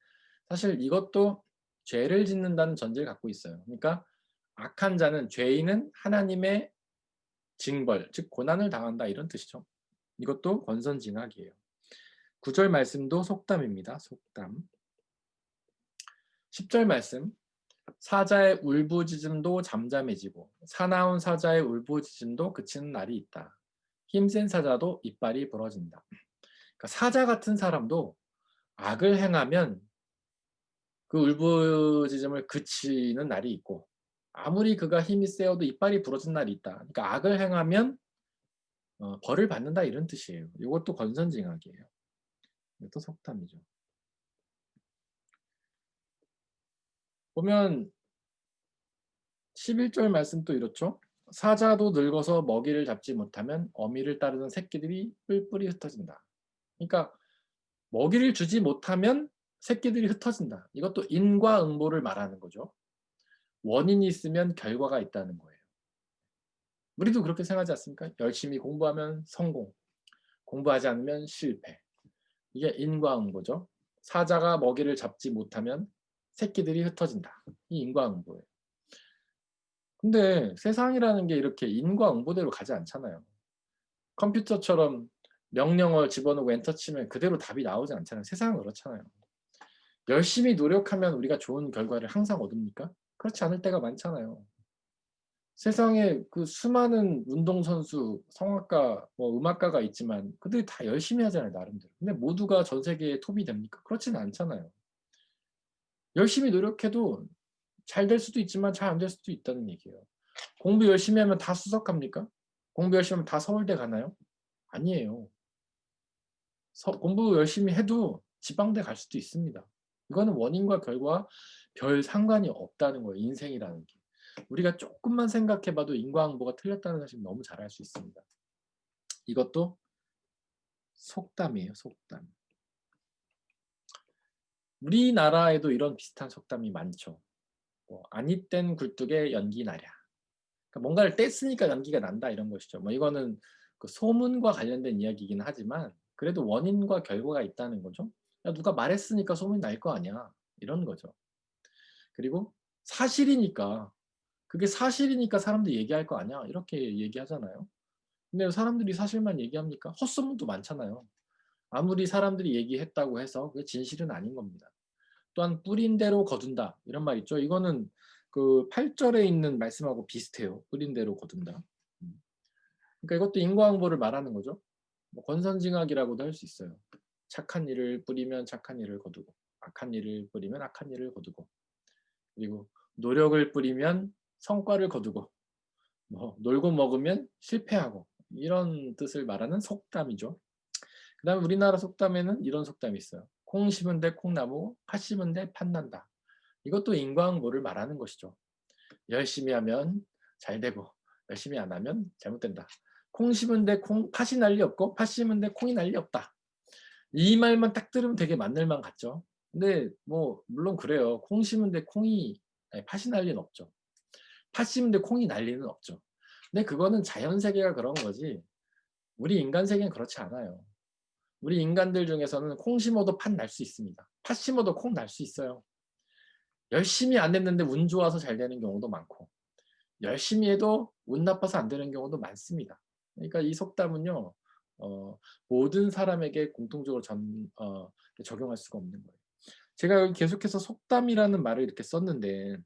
사실 이것도 죄를 짓는다는 전제를 갖고 있어요. 그러니까 악한 자는 죄인은 하나님의 징벌 즉 고난을 당한다 이런 뜻이죠. 이것도 권선징악이에요. 9절 말씀도 속담입니다. 속담. 10절 말씀 사자의 울부짖음도 잠잠해지고 사나운 사자의 울부짖음도 그치는 날이 있다. 힘센 사자도 이빨이 부러진다. 그러니까 사자 같은 사람도 악을 행하면 그 울부짖음을 그치는 날이 있고 아무리 그가 힘이 세어도 이빨이 부러진 날이 있다. 그러니까 악을 행하면 벌을 받는다 이런 뜻이에요. 이것도 권선징악이에요. 이것도 속담이죠. 보면 11절 말씀 또 이렇죠. 사자도 늙어서 먹이를 잡지 못하면 어미를 따르는 새끼들이 뿔뿔이 흩어진다. 그러니까 먹이를 주지 못하면 새끼들이 흩어진다. 이것도 인과응보를 말하는 거죠. 원인이 있으면 결과가 있다는 거예요. 우리도 그렇게 생각하지 않습니까? 열심히 공부하면 성공, 공부하지 않으면 실패. 이게 인과응보죠. 사자가 먹이를 잡지 못하면 새끼들이 흩어진다. 이 인과응보예요. 근데 세상이라는 게 이렇게 인과응보대로 가지 않잖아요. 컴퓨터처럼 명령어 집어넣고 엔터 치면 그대로 답이 나오지 않잖아요. 세상은 그렇잖아요. 열심히 노력하면 우리가 좋은 결과를 항상 얻습니까? 그렇지 않을 때가 많잖아요. 세상에 그 수많은 운동선수, 성악가, 뭐 음악가가 있지만 그들이 다 열심히 하잖아요, 나름대로. 근데 모두가 전 세계의 톱이 됩니까? 그렇지는 않잖아요. 열심히 노력해도 잘 될 수도 있지만 잘 안 될 수도 있다는 얘기예요. 공부 열심히 하면 다 수석합니까? 공부 열심히 하면 다 서울대 가나요? 아니에요. 공부 열심히 해도 지방대 갈 수도 있습니다. 이거는 원인과 결과 별 상관이 없다는 거예요. 인생이라는 게. 우리가 조금만 생각해봐도 인과응보가 틀렸다는 사실 너무 잘 알 수 있습니다. 이것도 속담이에요. 속담. 우리나라에도 이런 비슷한 속담이 많죠. 뭐 아니 땐 굴뚝에 연기 나랴. 그러니까 뭔가를 뗐으니까 연기가 난다 이런 것이죠. 뭐 이거는 그 소문과 관련된 이야기이긴 하지만 그래도 원인과 결과가 있다는 거죠. 야, 누가 말했으니까 소문이 날 거 아니야. 이런 거죠. 그리고 사실이니까 그게 사실이니까 사람들이 얘기할 거 아니야. 이렇게 얘기하잖아요. 근데 사람들이 사실만 얘기합니까? 헛소문도 많잖아요. 아무리 사람들이 얘기했다고 해서 그게 진실은 아닌 겁니다. 또한 뿌린 대로 거둔다. 이런 말 있죠. 이거는 그 8절에 있는 말씀하고 비슷해요. 뿌린 대로 거둔다. 그러니까 이것도 인과응보를 말하는 거죠. 뭐 권선징악이라고도 할 수 있어요. 착한 일을 뿌리면 착한 일을 거두고 악한 일을 뿌리면 악한 일을 거두고 그리고 노력을 뿌리면 성과를 거두고 뭐 놀고 먹으면 실패하고 이런 뜻을 말하는 속담이죠. 그 다음에 우리나라 속담에는 이런 속담이 있어요. 콩 심은 데 콩나무, 팥 심은 데 팥난다. 이것도 인과응보를 말하는 것이죠. 열심히 하면 잘 되고 열심히 안 하면 잘못된다. 콩 심은 데 팥이 날 리 없고 팥 심은 데 콩이 날 리 없다. 이 말만 딱 들으면 되게 맞는 말 같죠. 근데 뭐 물론 그래요. 콩 심은 데 팥이 날 리는 없죠. 팥 심은 데 콩이 날 리는 없죠. 근데 그거는 자연 세계가 그런 거지 우리 인간 세계는 그렇지 않아요. 우리 인간들 중에서는 콩 심어도 팥 날 수 있습니다. 팥 심어도 콩 날 수 있어요. 열심히 안 했는데 운 좋아서 잘 되는 경우도 많고 열심히 해도 운 나빠서 안 되는 경우도 많습니다. 그러니까 이 속담은요. 모든 사람에게 공통적으로 적용할 수가 없는 거예요. 제가 여기 계속해서 속담이라는 말을 이렇게 썼는데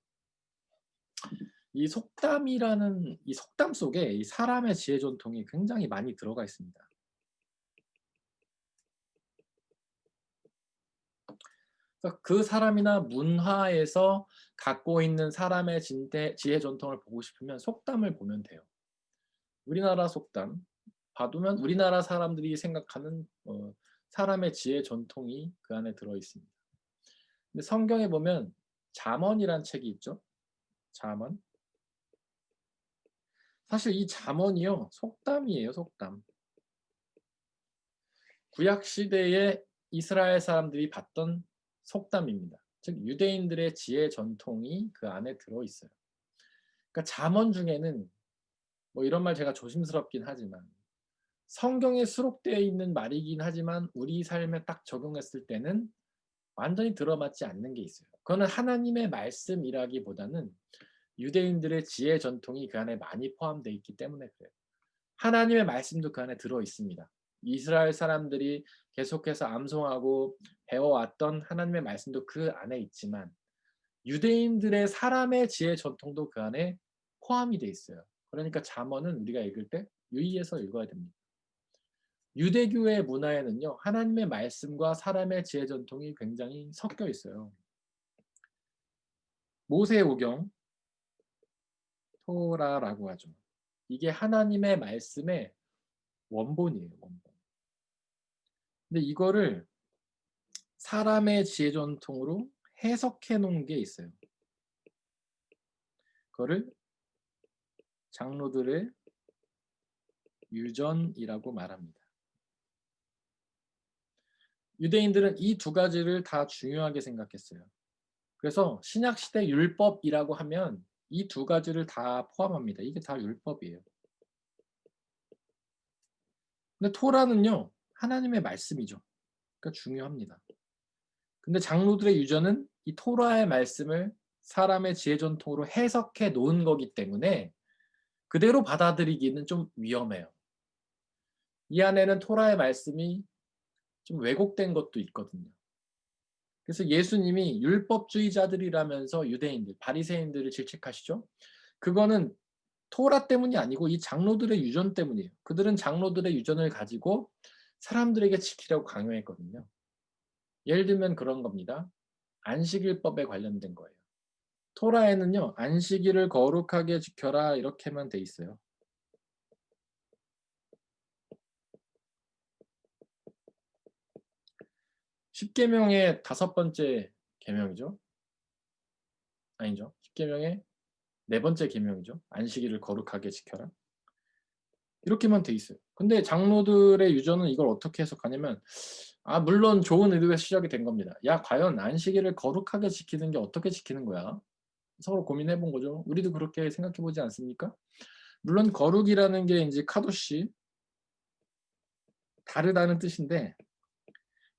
이 속담이라는 이 속담 속에 이 사람의 지혜 전통이 굉장히 많이 들어가 있습니다. 그러니까 그 사람이나 문화에서 갖고 있는 사람의 지혜 전통을 보고 싶으면 속담을 보면 돼요. 우리나라 속담 봐두면 우리나라 사람들이 생각하는 사람의 지혜 전통이 그 안에 들어 있습니다. 근데 성경에 보면 잠언이란 책이 있죠. 잠언. 사실 이 잠언이요 속담이에요. 속담. 구약 시대에 이스라엘 사람들이 봤던 속담입니다. 즉 유대인들의 지혜 전통이 그 안에 들어 있어요. 그러니까 잠언 중에는 뭐 이런 말 제가 조심스럽긴 하지만 성경에 수록되어 있는 말이긴 하지만 우리 삶에 딱 적용했을 때는 완전히 들어맞지 않는 게 있어요. 그거는 하나님의 말씀이라기보다는 유대인들의 지혜 전통이 그 안에 많이 포함되어 있기 때문에 그래요. 하나님의 말씀도 그 안에 들어 있습니다. 이스라엘 사람들이 계속해서 암송하고 배워왔던 하나님의 말씀도 그 안에 있지만 유대인들의 사람의 지혜 전통도 그 안에 포함이 돼 있어요. 그러니까 잠언은 우리가 읽을 때 유의해서 읽어야 됩니다. 유대교의 문화에는요, 하나님의 말씀과 사람의 지혜 전통이 굉장히 섞여 있어요. 모세오경, 토라라고 하죠. 이게 하나님의 말씀의 원본이에요, 원본. 근데 이거를 사람의 지혜 전통으로 해석해 놓은 게 있어요. 그거를 장로들의 유전이라고 말합니다. 유대인들은 이 두 가지를 다 중요하게 생각했어요. 그래서 신약시대 율법이라고 하면 이 두 가지를 다 포함합니다. 이게 다 율법이에요. 근데 토라는요, 하나님의 말씀이죠. 그러니까 중요합니다. 근데 장로들의 유전은 이 토라의 말씀을 사람의 지혜 전통으로 해석해 놓은 거기 때문에 그대로 받아들이기는 좀 위험해요. 이 안에는 토라의 말씀이 좀 왜곡된 것도 있거든요. 그래서 예수님이 율법주의자들이라면서 유대인들, 바리새인들을 질책하시죠. 그거는 토라 때문이 아니고 이 장로들의 유전 때문이에요. 그들은 장로들의 유전을 가지고 사람들에게 지키라고 강요했거든요. 예를 들면 그런 겁니다. 안식일법에 관련된 거예요. 토라에는요, 안식일을 거룩하게 지켜라 이렇게만 돼 있어요. 십계명의 5번째 계명이죠. 아니죠. 십계명의 4번째 계명이죠. 안식일을 거룩하게 지켜라. 이렇게만 돼 있어요. 근데 장로들의 유전은 이걸 어떻게 해석하냐면 물론 좋은 의도에서 시작이 된 겁니다. 야, 과연 안식일을 거룩하게 지키는 게 어떻게 지키는 거야? 서로 고민해 본 거죠. 우리도 그렇게 생각해 보지 않습니까? 물론 거룩이라는 게 이제 카도시, 다르다는 뜻인데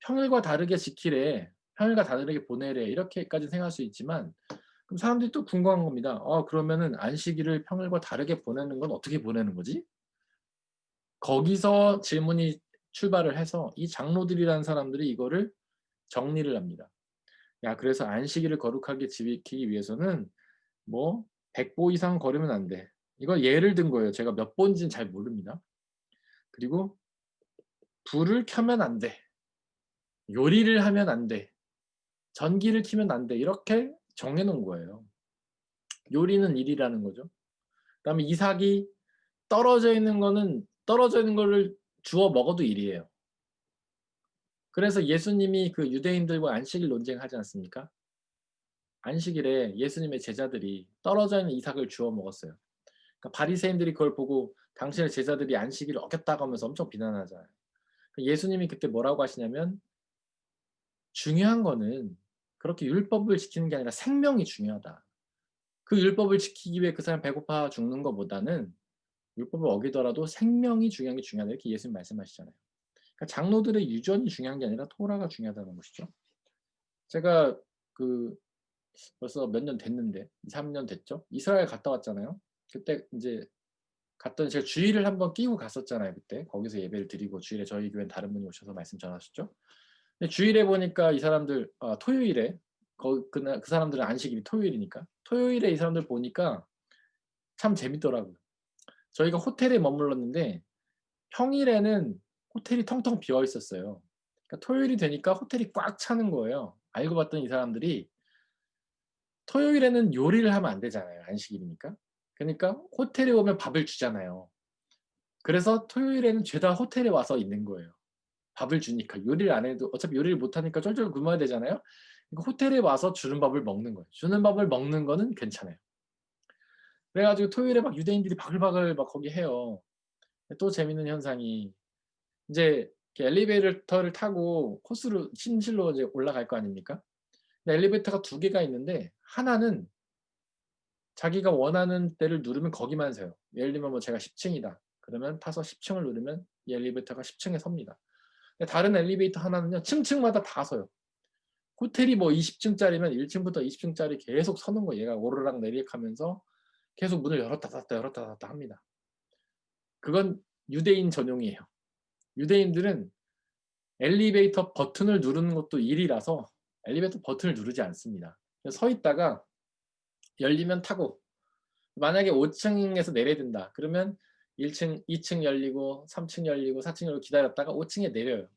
평일과 다르게 지키래, 평일과 다르게 보내래 이렇게까지 생각할 수 있지만 그럼 사람들이 또 궁금한 겁니다. 그러면은 안식일을 평일과 다르게 보내는 건 어떻게 보내는 거지? 거기서 질문이 출발을 해서 이 장로들이라는 사람들이 이거를 정리를 합니다. 야, 그래서 안식일을 거룩하게 지키기 위해서는 뭐 100보 이상 걸으면 안 돼. 이거 예를 든 거예요. 제가 몇 번인지는 잘 모릅니다. 그리고 불을 켜면 안 돼. 요리를 하면 안 돼. 전기를 켜면 안 돼. 이렇게 정해 놓은 거예요. 요리는 일이라는 거죠. 그다음에 이삭이 떨어져 있는 거를 주워 먹어도 일이에요. 그래서 예수님이 그 유대인들과 안식일 논쟁하지 않습니까? 안식일에 예수님의 제자들이 떨어져 있는 이삭을 주워 먹었어요. 그러니까 바리새인들이 그걸 보고 당신의 제자들이 안식일을 어겼다고 하면서 엄청 비난하잖아요. 예수님이 그때 뭐라고 하시냐면 중요한 거는 그렇게 율법을 지키는 게 아니라 생명이 중요하다. 그 율법을 지키기 위해 그 사람 배고파 죽는 것보다는 율법을 어기더라도 생명이 중요한 게 중요하다. 이렇게 예수님 말씀하시잖아요. 그러니까 장로들의 유전이 중요한 게 아니라 토라가 중요하다는 것이죠. 제가 그 벌써 몇 년 됐는데 2-3년 됐죠. 이스라엘 갔다 왔잖아요. 그때 이제 갔더니 제가 주일을 한번 끼고 갔었잖아요. 그때 거기서 예배를 드리고 주일에 저희 교회는 다른 분이 오셔서 말씀 전하셨죠. 근데 주일에 보니까 이 사람들 토요일에 그날 그 사람들은 안식일이 토요일이니까 토요일에 이 사람들 보니까 참 재밌더라고요. 저희가 호텔에 머물렀는데 평일에는 호텔이 텅텅 비어 있었어요. 그러니까 토요일이 되니까 호텔이 꽉 차는 거예요. 알고 봤더니 이 사람들이 토요일에는 요리를 하면 안 되잖아요. 안식일이니까. 그러니까 호텔에 오면 밥을 주잖아요. 그래서 토요일에는 죄다 호텔에 와서 있는 거예요. 밥을 주니까. 요리를 안 해도 어차피 요리를 못 하니까 쫄쫄 굶어야 되잖아요. 그러니까 호텔에 와서 주는 밥을 먹는 거예요. 주는 밥을 먹는 거는 괜찮아요. 그래 가지고 토요일에 막 유대인들이 바글바글 막 거기 해요. 또 재밌는 현상이 인제 이렇게 엘리베이터를 타고 코스로 침실로 이제 올라갈 거 아닙니까? 근데 엘리베이터가 2개가 있는데 하나는 자기가 원하는 데를 누르면 거기만 서요. 예를 들면 뭐 제가 10 층이다. 그러면 타서 10 층을 누르면 이 엘리베이터가 10층에 섭니다. 근데 다른 엘리베이터 하나는요 층층마다 다 서요. 호텔이 뭐 20층짜리면 1층부터 20층짜리 계속 서는 거예요. 얘가 오르락 내리락 하면서 계속 문을 열었다 닫았다 열었다 닫았다 합니다. 그건 유대인 전용이에요. 유대인들은 엘리베이터 버튼을 누르는 것도 일이라서 엘리베이터 버튼을 누르지 않습니다. 서 있다가 열리면 타고, 만약에 5층에서 내려야 된다 그러면 1층, 2층 열리고 3층 열리고 4층 열리고 기다렸다가 5층에 내려요.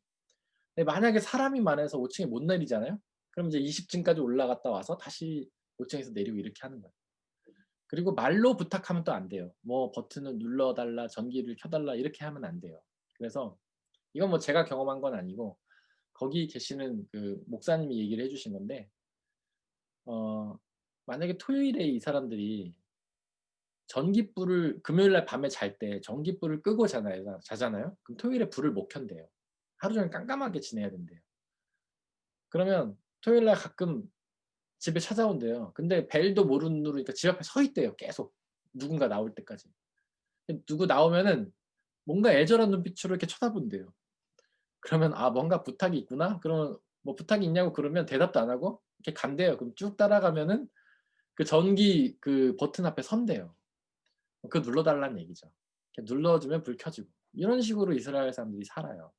근데 만약에 사람이 많아서 5층에 못 내리잖아요. 그럼 이제 20층까지 올라갔다 와서 다시 5층에서 내리고 이렇게 하는 거예요. 그리고 말로 부탁하면 또 안 돼요. 뭐 버튼을 눌러달라, 전기를 켜달라 이렇게 하면 안 돼요. 그래서 이건 뭐 제가 경험한 건 아니고 거기 계시는 그 목사님이 얘기를 해주신 건데, 만약에 토요일에 이 사람들이 전깃불을 금요일날 밤에 잘 때 전깃불을 끄고 자잖아요. 그럼 토요일에 불을 못 켠대요. 하루 종일 깜깜하게 지내야 된대요. 그러면 토요일날 가끔 집에 찾아온대요. 근데 벨도 못 누르니까 집 앞에 서 있대요. 계속 누군가 나올 때까지. 누구 나오면은 뭔가 애절한 눈빛으로 이렇게 쳐다본대요. 그러면 아 뭔가 부탁이 있구나. 그러면 뭐 부탁이 있냐고 그러면 대답도 안 하고 이렇게 간대요. 그럼 쭉 따라가면은 그 전기 그 버튼 앞에 선대요. 그거 눌러달라는 얘기죠. 눌러주면 불 켜지고 이런 식으로 이스라엘 사람들이 살아요.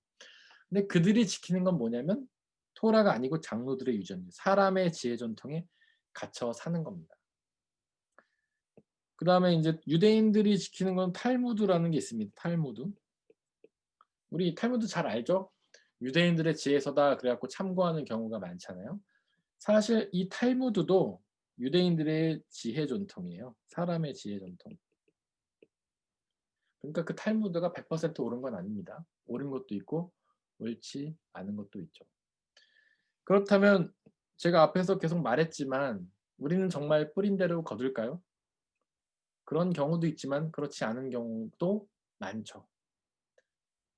근데 그들이 지키는 건 뭐냐면 토라가 아니고 장로들의 유전이에요. 사람의 지혜 전통에 갇혀 사는 겁니다. 그 다음에 이제 유대인들이 지키는 건 탈무드라는 게 있습니다. 탈무드. 우리 탈무드 잘 알죠? 유대인들의 지혜서다 그래갖고 참고하는 경우가 많잖아요. 사실 이 탈무드도 유대인들의 지혜 전통이에요. 사람의 지혜 전통. 그러니까 그 탈무드가 100% 옳은 건 아닙니다. 옳은 것도 있고 옳지 않은 것도 있죠. 그렇다면 제가 앞에서 계속 말했지만 우리는 정말 뿌린 대로 거둘까요? 그런 경우도 있지만 그렇지 않은 경우도 많죠.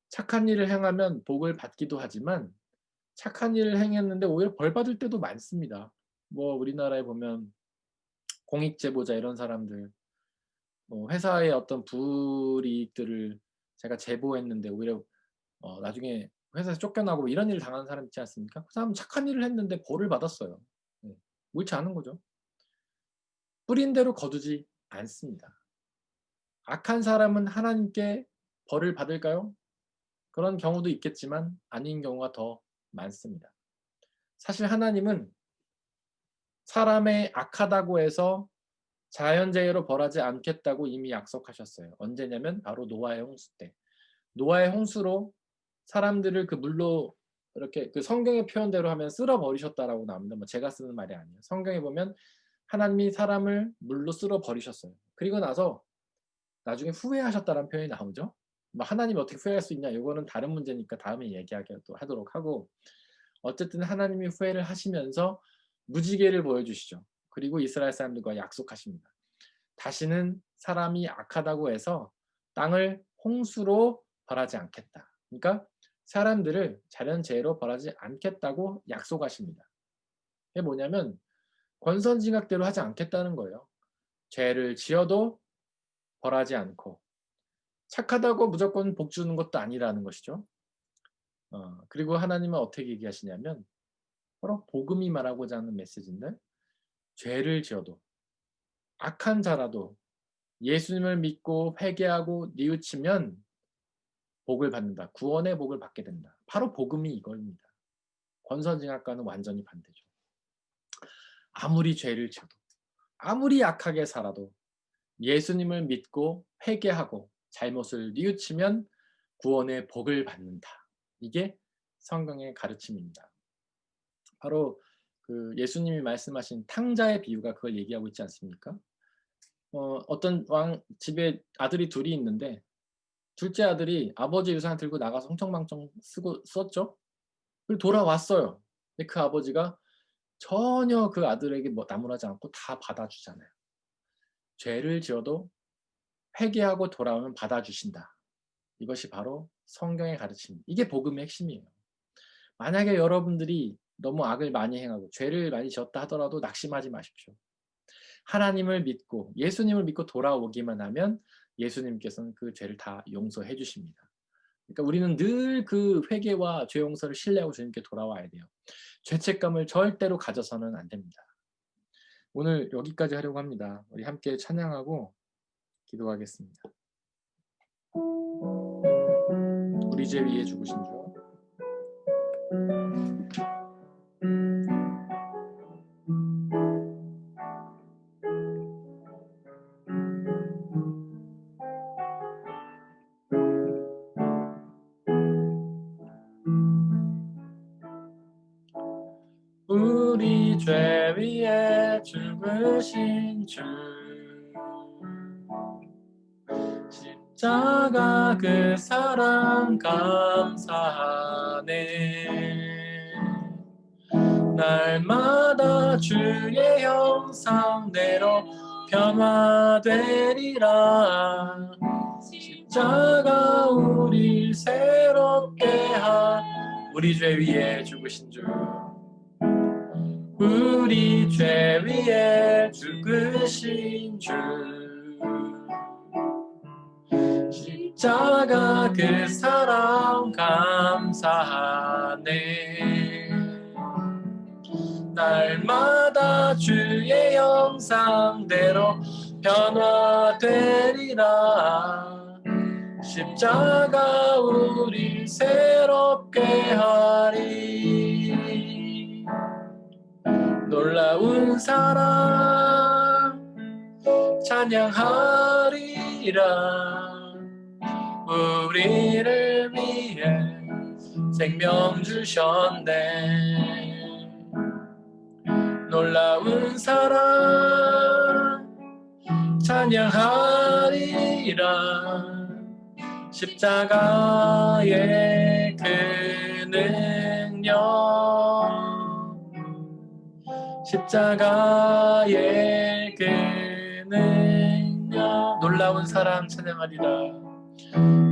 착한 일을 행하면 복을 받기도 하지만 착한 일을 행했는데 오히려 벌 받을 때도 많습니다. 뭐 우리나라에 보면 공익제보자 이런 사람들, 뭐 회사의 어떤 불이익들을 제가 제보했는데 오히려 나중에 회사에서 쫓겨나고 이런 일을 당하는 사람 있지 않습니까? 그 사람은 착한 일을 했는데 벌을 받았어요. 네. 옳지 않은 거죠. 뿌린 대로 거두지 않습니다. 악한 사람은 하나님께 벌을 받을까요? 그런 경우도 있겠지만 아닌 경우가 더 많습니다. 사실 하나님은 사람의 악하다고 해서 자연재해로 벌하지 않겠다고 이미 약속하셨어요. 언제냐면 바로 노아의 홍수 때. 노아의 홍수로 사람들을 그 물로 이렇게 그 성경의 표현대로 하면 쓸어 버리셨다라고 나옵니다. 뭐 제가 쓰는 말이 아니에요. 성경에 보면 하나님이 사람을 물로 쓸어 버리셨어요. 그리고 나서 나중에 후회하셨다는 표현이 나오죠. 뭐 하나님이 어떻게 후회할 수 있냐? 이거는 다른 문제니까 다음에 얘기하도록 하고, 어쨌든 하나님이 후회를 하시면서 무지개를 보여주시죠. 그리고 이스라엘 사람들과 약속하십니다. 다시는 사람이 악하다고 해서 땅을 홍수로 벌하지 않겠다. 그러니까 사람들을 자연재해로 벌하지 않겠다고 약속하십니다. 이게 뭐냐면 권선징악대로 하지 않겠다는 거예요. 죄를 지어도 벌하지 않고 착하다고 무조건 복 주는 것도 아니라는 것이죠. 그리고 하나님은 어떻게 얘기하시냐면 바로 복음이 말하고자 하는 메시지인데, 죄를 지어도 악한 자라도 예수님을 믿고 회개하고 뉘우치면 복을 받는다. 구원의 복을 받게 된다. 바로 복음이 이거입니다. 권선징악과는 완전히 반대죠. 아무리 죄를 지어도 아무리 악하게 살아도 예수님을 믿고 회개하고 잘못을 뉘우치면 구원의 복을 받는다. 이게 성경의 가르침입니다. 바로 그 예수님이 말씀하신 탕자의 비유가 그걸 얘기하고 있지 않습니까? 어떤 왕 집에 아들이 둘이 있는데 둘째 아들이 아버지 유산을 들고 나가서 흥청망청 썼죠. 그리고 돌아왔어요. 근데 그 아버지가 전혀 그 아들에게 뭐 나무라지 않고 다 받아주잖아요. 죄를 지어도 회개하고 돌아오면 받아주신다. 이것이 바로 성경의 가르침입니다. 이게 복음의 핵심이에요. 만약에 여러분들이 너무 악을 많이 행하고 죄를 많이 지었다 하더라도 낙심하지 마십시오. 하나님을 믿고 예수님을 믿고 돌아오기만 하면 예수님께서는 그 죄를 다 용서해 주십니다. 그러니까 우리는 늘 그 회개와 죄 용서를 신뢰하고 주님께 돌아와야 돼요. 죄책감을 절대로 가져서는 안 됩니다. 오늘 여기까지 하려고 합니다. 우리 함께 찬양하고 기도하겠습니다. 우리 죄 위에 죽으신 주. 우리 죄 위에 죽으신 주. 십자가 그 사랑 감사하네. 날마다 주의 형상대로 변화되리라. 십자가 우리 새롭게 한 우리 죄 위에 죽으신 주. 우리 죄 위에 죽으신 주. 십자가 그 사랑 감사하네. 날마다 주의 형상대로 변화되리라. 십자가 우리 새롭게 하리. 놀라운 사랑 찬양하리라. 우리를 위해 생명 주셨네. 놀라운 사랑 찬양하리라. 십자가의 그 능력, 십자가의 그 능력. 놀라운 사랑 찬양하리라.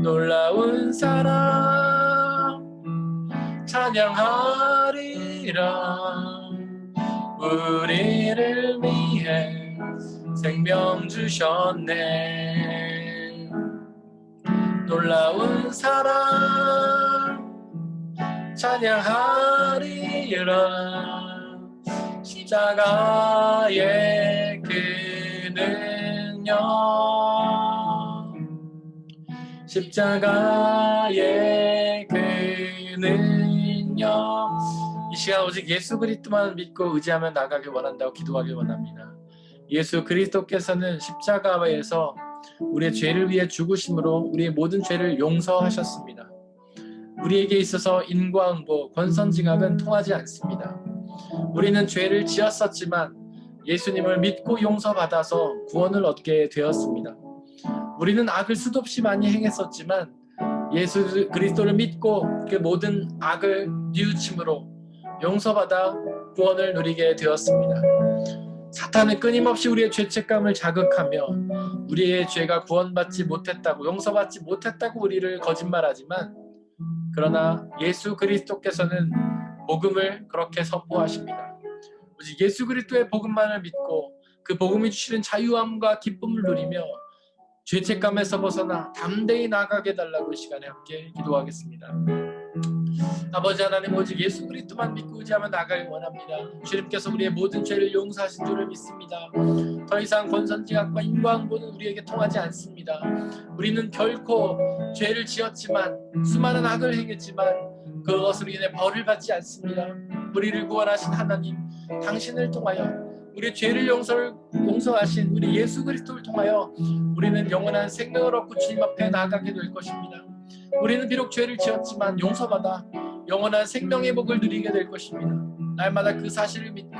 놀라운 사랑 찬양하리라. 우리를 위해 생명 주셨네. 놀라운 사랑 찬양하리라. 십자가의 그 능력, 십자가의 그 능력. 이 시간 오직 예수 그리스도만 믿고 의지하며 나가길 원한다고 기도하길 원합니다. 예수 그리스도께서는 십자가에서 우리의 죄를 위해 죽으심으로 우리의 모든 죄를 용서하셨습니다. 우리에게 있어서 인과응보, 권선징악은 통하지 않습니다. 우리는 죄를 지었었지만 예수님을 믿고 용서받아서 구원을 얻게 되었습니다. 우리는 악을 수도 없이 많이 행했었지만 예수 그리스도를 믿고 그 모든 악을 뉘우침으로 용서받아 구원을 누리게 되었습니다. 사탄은 끊임없이 우리의 죄책감을 자극하며 우리의 죄가 구원받지 못했다고, 용서받지 못했다고 우리를 거짓말하지만, 그러나 예수 그리스도께서는 복음을 그렇게 선포하십니다. 오직 예수 그리스도의 복음만을 믿고 그 복음이 주시는 자유함과 기쁨을 누리며 죄책감에서 벗어나 담대히 나아가게 달라고 이 시간에 함께 기도하겠습니다. 아버지 하나님, 오직 예수 그리스도만 믿고 의지하며 나아가길 원합니다. 주님께서 우리의 모든 죄를 용서하신 줄을 믿습니다. 더 이상 권선징악과 인과응보는 우리에게 통하지 않습니다. 우리는 결코 죄를 지었지만, 수많은 악을 행했지만 그것으로 인해 벌을 받지 않습니다. 우리를 구원하신 하나님, 당신을 통하여 우리의 죄를 용서하신 우리 예수 그리스도를 통하여 우리는 영원한 생명을 얻고 주님 앞에 나아가게 될 것입니다. 우리는 비록 죄를 지었지만 용서받아 영원한 생명의 복을 누리게 될 것입니다. 날마다 그 사실을 믿고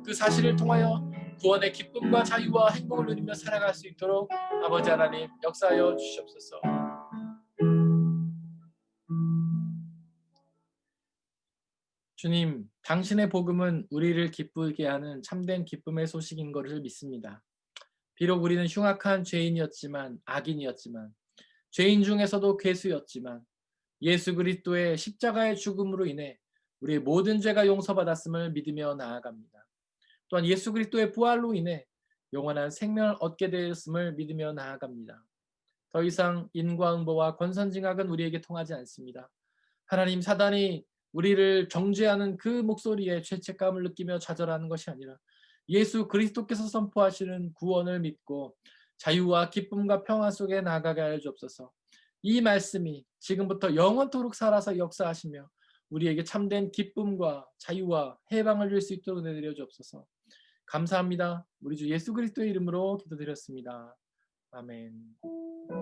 그 사실을 통하여 구원의 기쁨과 자유와 행복을 누리며 살아갈 수 있도록 아버지 하나님 역사하여 주시옵소서. 주님, 당신의 복음은 우리를 기쁘게 하는 참된 기쁨의 소식인 것을 믿습니다. 비록 우리는 흉악한 죄인이었지만, 악인이었지만, 죄인 중에서도 괴수였지만 예수 그리스도의 십자가의 죽음으로 인해 우리의 모든 죄가 용서받았음을 믿으며 나아갑니다. 또한 예수 그리스도의 부활로 인해 영원한 생명을 얻게 되었음을 믿으며 나아갑니다. 더 이상 인과응보와 권선징악은 우리에게 통하지 않습니다. 하나님, 사단이 우리를 정죄하는 그 목소리에 죄책감을 느끼며 좌절하는 것이 아니라 예수 그리스도께서 선포하시는 구원을 믿고 자유와 기쁨과 평화 속에 나아가게 하여 주옵소서. 이 말씀이 지금부터 영원토록 살아서 역사하시며 우리에게 참된 기쁨과 자유와 해방을 줄 수 있도록 내려 주옵소서. 감사합니다. 우리 주 예수 그리스도의 이름으로 기도드렸습니다. 아멘.